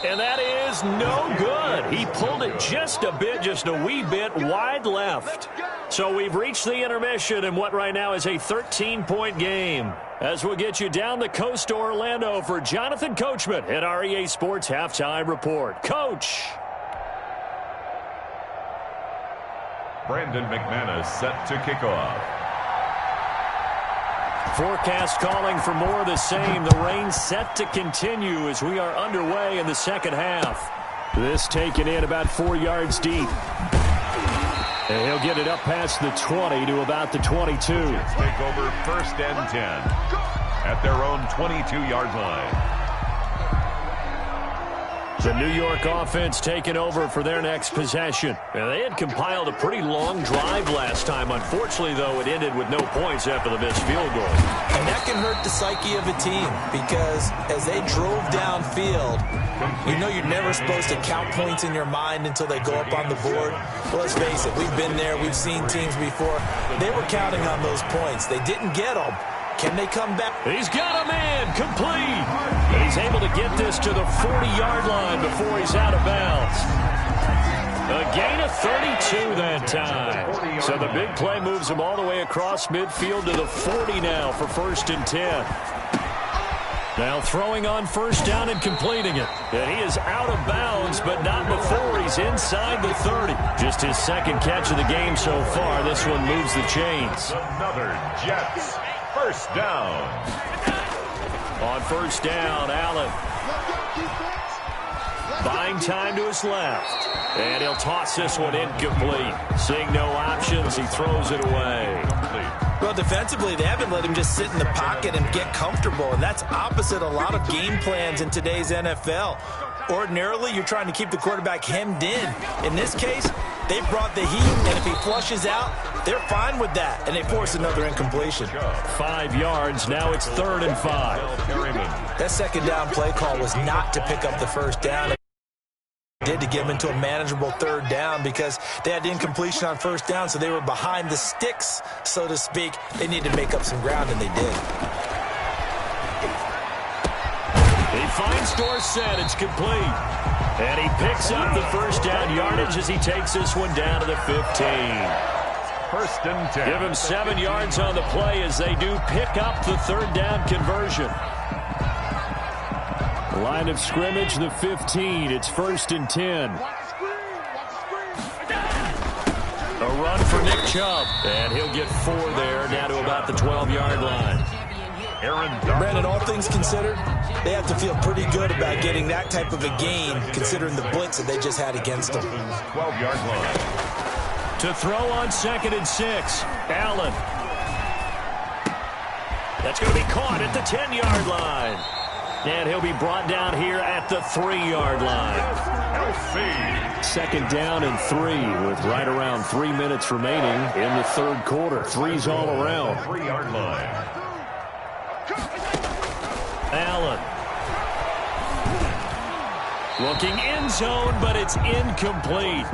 S5: And that is no good. He pulled it just a bit, just a wee bit wide left. So we've reached the intermission in what right now is a 13-point game. As we'll get you down the coast to Orlando for Jonathan Coachman at our EA Sports Halftime Report. Coach.
S6: Brandon McManus set to kick off.
S5: Forecast calling for more of the same. The rain set to continue as we are underway in the second half. This taken in about 4 yards deep. And he'll get it up past the 20 to about the 22.
S6: Take over 1st and 10 at their own 22-yard line.
S5: The New York offense taking over for their next possession. Now, they had compiled a pretty long drive last time. Unfortunately, though, it ended with no points after the missed field goal.
S7: And that can hurt the psyche of a team because as they drove downfield, you know you're never supposed to count points in your mind until they go up on the board. Well, let's face it, we've been there. We've seen teams before. They were counting on those points. They didn't get them. Can they come back?
S5: He's got a man complete. And he's able to get this to the 40-yard line before he's out of bounds. A gain of 32 that time. So the big play moves him all the way across midfield to the 40 now for 1st and 10. Now throwing on 1st down and completing it. And he is out of bounds, but not before he's inside the 30. Just his 2nd catch of the game so far. This one moves the chains.
S6: Another Jets. 1st down.
S5: On 1st down, Allen. Buying time to his left. And he'll toss this one incomplete. Seeing no options, he throws it away.
S7: Well, defensively, they haven't let him just sit in the pocket and get comfortable, and that's opposite a lot of game plans in today's NFL. Ordinarily, you're trying to keep the quarterback hemmed in. In this case, they brought the heat, and if he flushes out, they're fine with that, and they force another incompletion.
S5: 5 yards, now it's 3rd and 5.
S7: That 2nd down play call was not to pick up the 1st down. Did to get him into a manageable 3rd down because they had the incompletion on 1st down, so they were behind the sticks, so to speak. They needed to make up some ground, and they did.
S5: He finds Dorsett. It's complete. And he picks up the 1st down yardage as he takes this one down to the 15.
S6: 1st and 10.
S5: Give him 7 yards on the play as they do pick up the 3rd down conversion. Line of scrimmage, the 15. It's 1st and 10. A run for Nick Chubb. And he'll get 4 there, down to about the 12-yard line.
S7: Brandon, all things considered, they have to feel pretty good about getting that type of a gain, considering the blitz that they just had against them.
S6: 12-yard line.
S5: To throw on 2nd and 6, Allen. That's going to be caught at the 10-yard line. And he'll be brought down here at the 3-yard line. 2nd down and 3 with right around 3 minutes remaining in the 3rd quarter. 3's all around.
S6: 3-yard line.
S5: Allen. Looking end zone, but it's incomplete.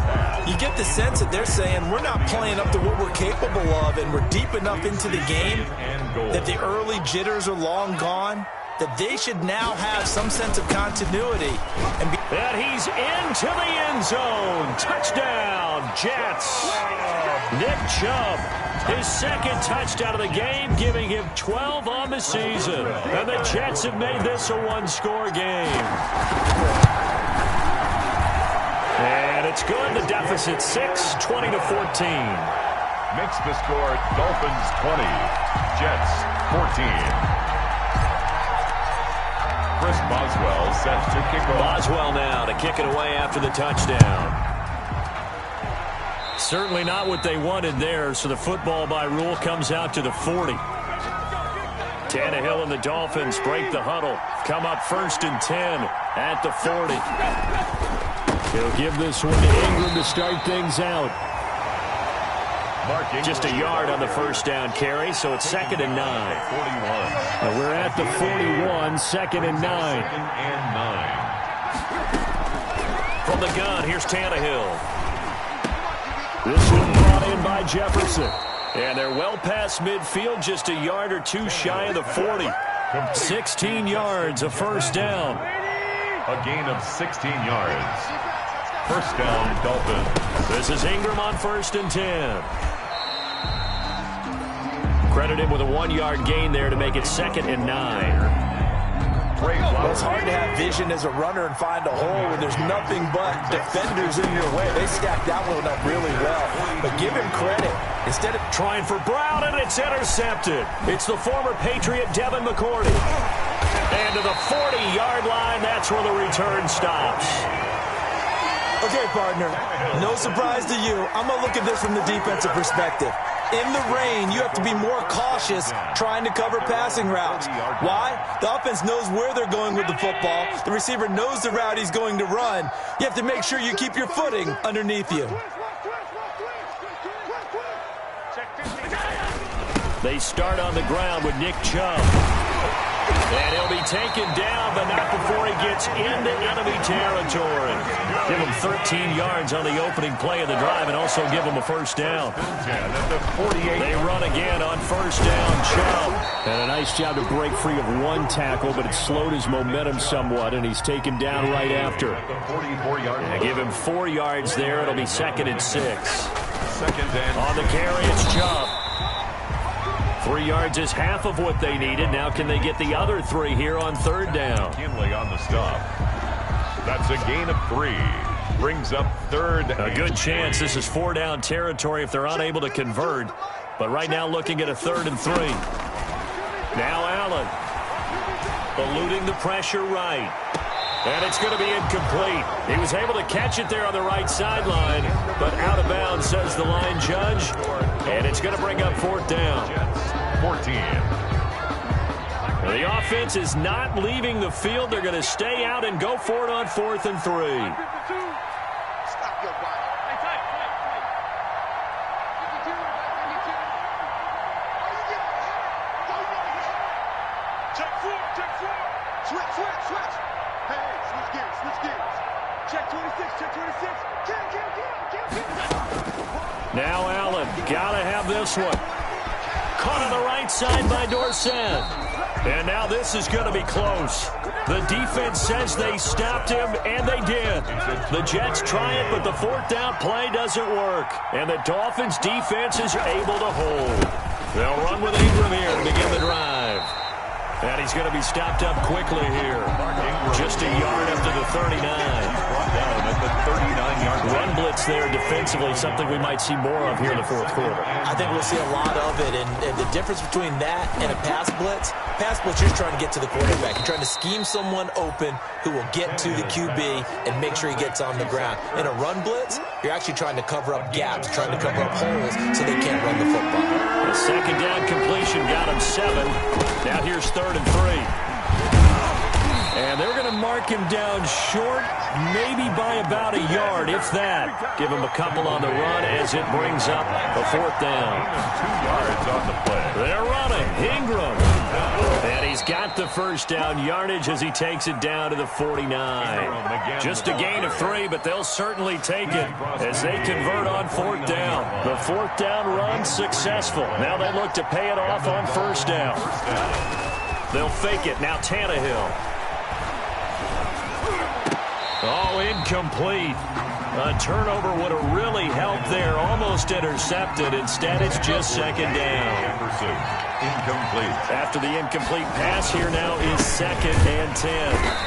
S7: You get the sense that they're saying we're not playing up to what we're capable of, and we're deep enough into the game that the early jitters are long gone, that they should now have some sense of continuity. And
S5: he's into the end zone. Touchdown, Jets. Nick Chubb, his second touchdown of the game, giving him 12 on the season. And the Jets have made this a one-score game. And it's good. The deficit 6, 20-14.
S6: Makes the score Dolphins 20, Jets 14. Chris Boswell set to kick off.
S5: Boswell now to kick it away after the touchdown. Certainly not what they wanted there, so the football by rule comes out to the 40. Tannehill and the Dolphins break the huddle. Come up 1st and 10 at the 40. He'll give this one to Ingram to start things out. Just a yard on the first down carry, so it's 2nd and 9. And we're at the 41, 2nd and 9. From the gun, here's Tannehill. This one brought in by Jefferson. And they're well past midfield, just a yard or two shy of the 40. 16 yards, a first down.
S6: A gain of 16 yards. First down, Dolphins.
S5: This is Ingram on 1st and 10. Credit him with a 1-yard gain there to make it 2nd and 9.
S7: Well, it's hard to have vision as a runner and find a hole when there's nothing but defenders in your way. They stacked that one up really well. But give him credit. Instead of
S5: trying for Brown, and it's intercepted. It's the former Patriot Devin McCourty. And to the 40-yard line, that's where the return stops.
S7: Okay, partner, no surprise to you. I'm going to look at this from the defensive perspective. In the rain, you have to be more cautious trying to cover passing routes. Why? The offense knows where they're going with the football. The receiver knows the route he's going to run. You have to make sure you keep your footing underneath you.
S5: They start on the ground with Nick Chubb. And he'll be taken down, but not before he gets into enemy territory. Give him 13 yards on the opening play of the drive and also give him a first down. They run again on first down, Chubb. And a nice job to break free of one tackle, but it slowed his momentum somewhat, and he's taken down right after. And give him 4 yards there. It'll be 2nd and 6. On the carry, it's Chubb. 3 yards is half of what they needed. Now can they get the other 3 here on 3rd down?
S6: Kinley on the stop. That's a gain of 3. Brings up 3rd.
S5: A good chance this is 4-down territory if they're unable to convert. But right now looking at a 3rd and 3. Now Allen. Eluding the pressure right. And it's going to be incomplete. He was able to catch it there on the right sideline, but out of bounds, says the line judge. And it's going to bring up 4th down.
S6: 14.
S5: The offense is not leaving the field. They're going to stay out and go for it on 4th and 3. Now Allen, gotta have this one. Caught on the right side by Dorsett. And now this is going to be close. The defense says they stopped him, and they did. The Jets try it, but the 4th down play doesn't work. And the Dolphins defense is able to hold. They'll run with Ingram here to begin the drive. And he's going to be stopped up quickly here. Just a yard up to the 39.
S6: Brought down at the 39-yard line.
S5: Run blitz there defensively, something we might see more of here in the 4th quarter.
S7: I think we'll see a lot of it, and the difference between that and a pass blitz, you're just trying to get to the quarterback. You're trying to scheme someone open who will get to the QB and make sure he gets on the ground. In a run blitz, you're actually trying to cover up gaps, trying to cover up holes so they can't run the football.
S5: The 2nd down completion got him 7. Now here's 3rd and 3. And they're going to mark him down short, maybe by about a yard, if that. Give him a couple on the run as it brings up a 4th down.
S6: 2 yards on the play.
S5: They're running. Ingram. And he he's got the first down yardage as he takes it down to the 49. Just a gain of 3, but they'll certainly take it as they convert on 4th down. The 4th down run successful. Now they look to pay it off on 1st down. They'll fake it. Now Tannehill. Oh, incomplete. A turnover would have really helped there. Almost intercepted. Instead, it's just 2nd down.
S6: Incomplete.
S5: After the incomplete pass, here now is 2nd and 10.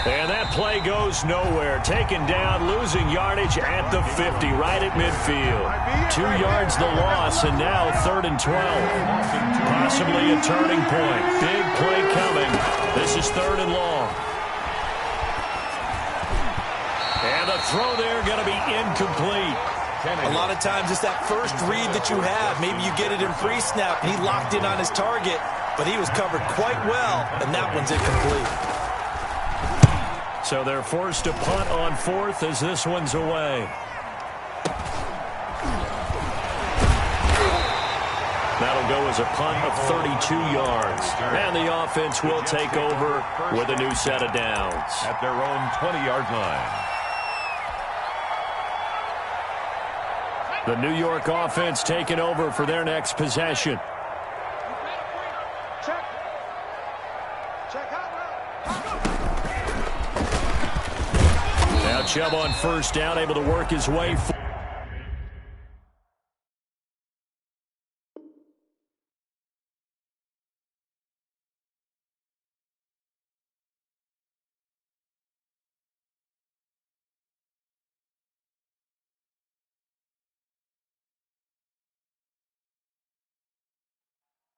S5: And that play goes nowhere. Taken down, losing yardage at the 50, right at midfield. 2 yards the loss, and now 3rd and 12. Possibly a turning point. Big play coming. This is 3rd and long. And the throw there going to be incomplete.
S7: A lot of times it's that first read that you have. Maybe you get it in pre-snap, and he locked in on his target, but he was covered quite well, and that one's incomplete.
S5: So they're forced to punt on 4th as this one's away. That'll go as a punt of 32 yards. And the offense will take over with a new set of downs.
S6: At their own 20-yard line.
S5: The New York offense taking over for their next possession. Now Chubb on 1st down, able to work his way forward.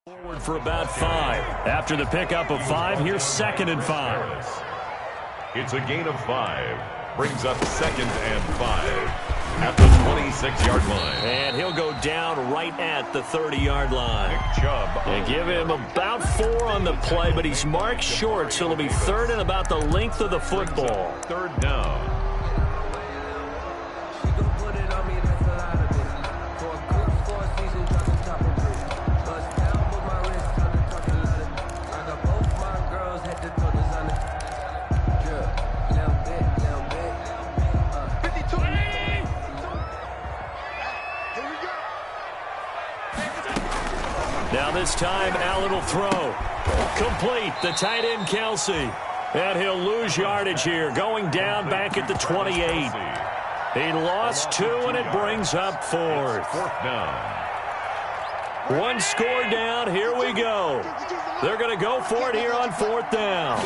S5: Forward for about 5. After the pickup of 5, here's 2nd and 5.
S6: It's a gain of 5. Brings up 2nd and 5 at the 26-yard line.
S5: And he'll go down right at the 30-yard line.
S6: Nick Chubb.
S5: They give him about 4 on the play, but he's marked short, so it'll be 3rd and about the length of the football.
S6: 3rd down.
S5: Now this time, Allen will throw. Complete, the tight end, Kelsey. And he'll lose yardage here, going down back at the 28. He lost 2, and it brings up 4th.
S6: 4th down.
S5: 1 score down, here we go. They're going to go for it here on 4th down.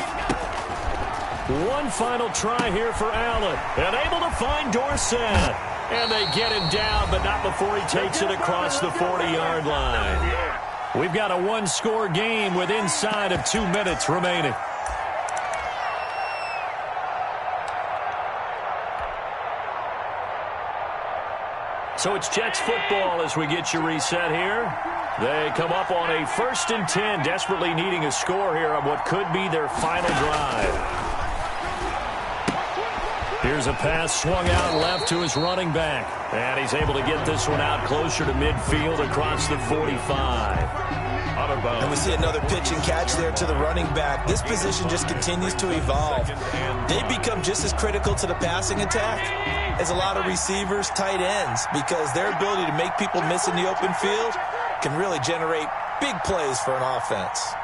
S5: 1 final try here for Allen. And able to find Dorsett. And they get him down, but not before he takes it across the 40-yard line. We've got a 1-score game with inside of 2 minutes remaining. So it's Jets football as we get you reset here. They come up on a 1st and 10, desperately needing a score here on what could be their final drive. Here's a pass swung out left to his running back. And he's able to get this one out closer to midfield across the 45.
S7: And we see another pitch and catch there to the running back. This position just continues to evolve. They become just as critical to the passing attack as a lot of receivers, tight ends, because their ability to make people miss in the open field can really generate big plays for an offense.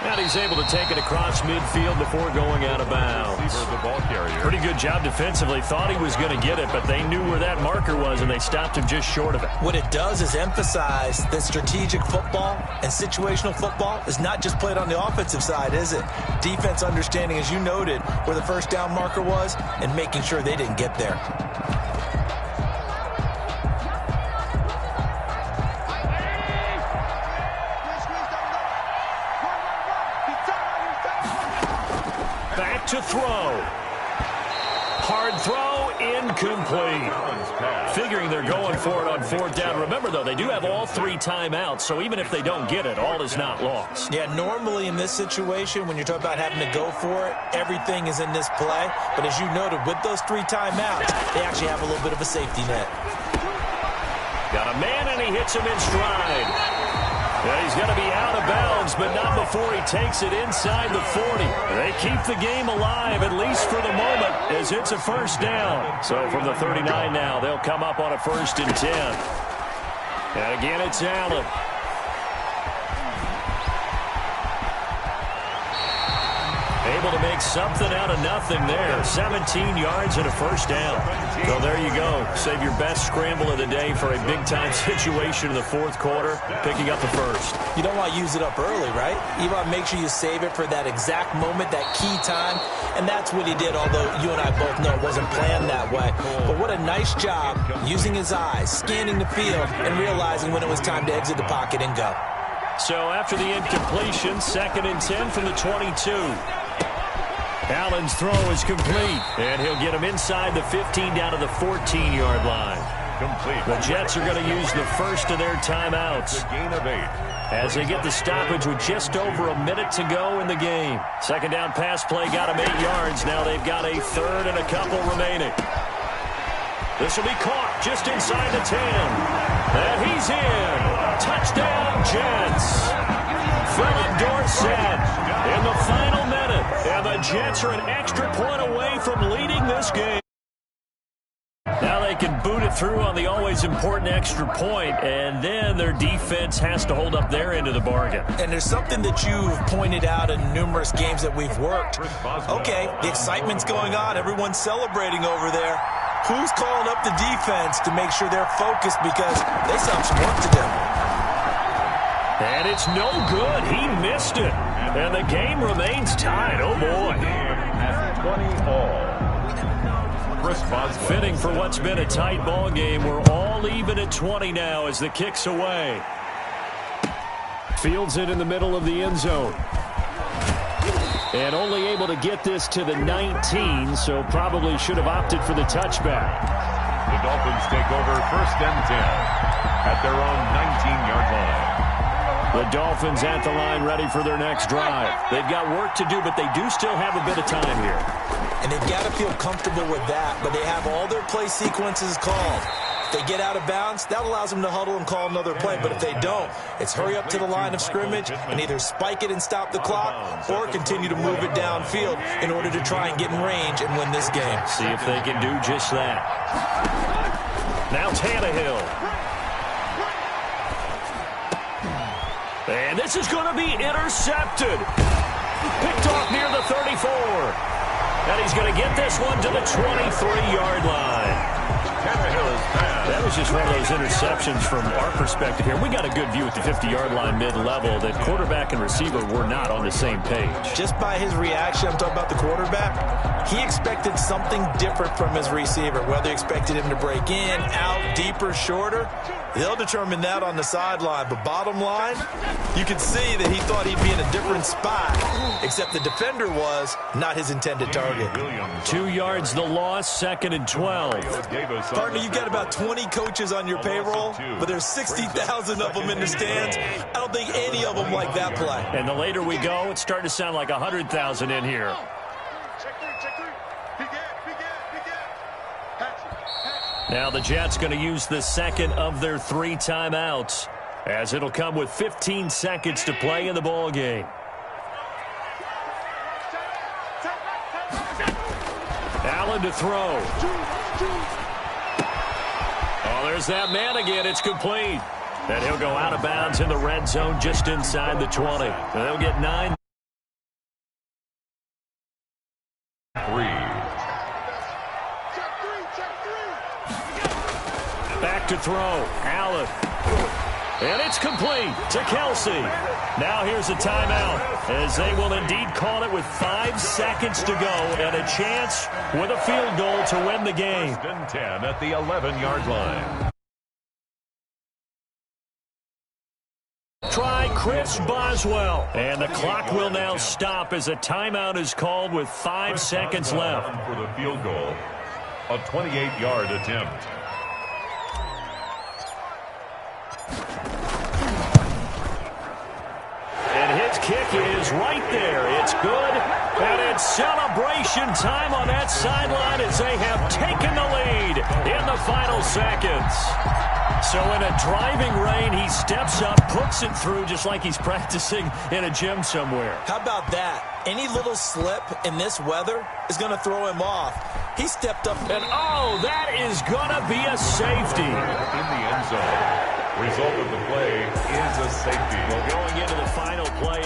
S5: And he's able to take it across midfield before going out of bounds.
S6: The ball carrier.
S5: Pretty good job defensively. Thought he was going to get it, but they knew where that marker was, and they stopped him just short of it.
S7: What it does is emphasize that strategic football and situational football is not just played on the offensive side, is it? Defense understanding, as you noted, where the 1st down marker was and making sure they didn't get there.
S5: To throw. Hard throw, incomplete. Figuring they're going for it on 4th down. Remember, though, they do have all 3 timeouts, so even if they don't get it, all is not lost.
S7: Yeah, normally in this situation, when you're talking about having to go for it, everything is in this play. But as you noted, with those 3 timeouts, they actually have a little bit of a safety net.
S5: Got a man, and he hits him in stride. Yeah, he's going to be out of bounds, but not before he takes it inside the 40. They keep the game alive, at least for the moment, as it's a first down. So from the 39 now, they'll come up on a 1st and 10. And again, it's Allen. Able to make something out of nothing there. 17 yards and a first down. So there you go. Save your best scramble of the day for a big-time situation in the 4th quarter, picking up the first.
S7: You don't want to use it up early, right? You want to make sure you save it for that exact moment, that key time. And that's what he did, although you and I both know it wasn't planned that way. But what a nice job using his eyes, scanning the field, and realizing when it was time to exit the pocket and go.
S5: So after the incompletion, 2nd and 10 from the 22. Allen's throw is complete, and he'll get him inside the 15 down to the 14-yard line.
S6: Complete.
S5: The Jets are going to use the first of their timeouts.
S6: A gain of 8.
S5: As they get the stoppage with just over a minute to go in the game. 2nd down pass play got him 8 yards. Now they've got a 3rd and a couple remaining. This will be caught just inside the 10. And he's in. Touchdown, Jets. Philip Dorsett in the final minute. And the Jets are an extra point away from leading this game. Now they can boot it through on the always important extra point, and then their defense has to hold up their end of the bargain.
S7: And there's something that you've pointed out in numerous games that we've worked. Okay, the excitement's going on. Everyone's celebrating over there. Who's calling up the defense to make sure they're focused because they still have some work to do?
S5: And it's no good. He missed it. And the game remains tied. Oh, boy.
S6: At 20 all.
S5: Fitting for what's been a tight ball game. We're all even at 20 now as the kick's away. Fields it in the middle of the end zone. And only able to get this to the 19, so probably should have opted for the touchback.
S6: The Dolphins take over 1st and 10 at their own 19-yard line.
S5: The Dolphins at the line ready for their next drive. They've got work to do, but they do still have a bit of time here.
S7: And they've got to feel comfortable with that, but they have all their play sequences called. If they get out of bounds, that allows them to huddle and call another play. But if they don't, it's hurry up to the line of scrimmage and either spike it and stop the clock or continue to move it downfield in order to try and get in range and win this game.
S5: See if they can do just that. Now Tannehill. And this is going to be intercepted. Picked off near the 34. And he's going to get this one to the 23-yard line. That was just one of those interceptions from our perspective here. We got a good view at the 50-yard line mid-level that quarterback and receiver were not on the same page.
S7: Just by his reaction, I'm talking about the quarterback, he expected something different from his receiver. Whether he expected him to break in, out, deeper, shorter, they'll determine that on the sideline. But bottom line, you could see that he thought he'd be in a different spot, except the defender was not his intended target.
S5: 2 yards the loss, 2nd and 12.
S7: Partner, you've got about 20 coaches on your payroll, but there's 60,000 of them in the stands. I don't think any of them like that play.
S5: And the later we go, it's starting to sound like 100,000 in here. Now the Jets going to use the 2nd of their 3 timeouts, as it'll come with 15 seconds to play in the ball game. Allen to throw. Oh, there's that man again. It's complete. And he'll go out of bounds in the red zone just inside the 20. And they'll get 9.
S6: 3.
S5: Back to throw. Allen. And it's complete to Kelsey. Now here's a timeout, as they will indeed call it with 5 seconds to go and a chance with a field goal to win the game.
S6: 1st and 10 at the 11-yard line.
S5: Try Chris Boswell. And the clock will now stop as a timeout is called with 5 seconds left.
S6: For the field goal, a 28-yard attempt.
S5: And his kick is right there. It's good, and it's celebration time on that sideline as they have taken the lead in the final seconds. So in a driving rain, he steps up, puts it through just like he's practicing in a gym somewhere.
S7: How about that? Any little slip in this weather is going to throw him off. He stepped up.
S5: And, oh, that is going to be a safety.
S6: In the end zone. Result of the play is a safety.
S5: Well, going into the final play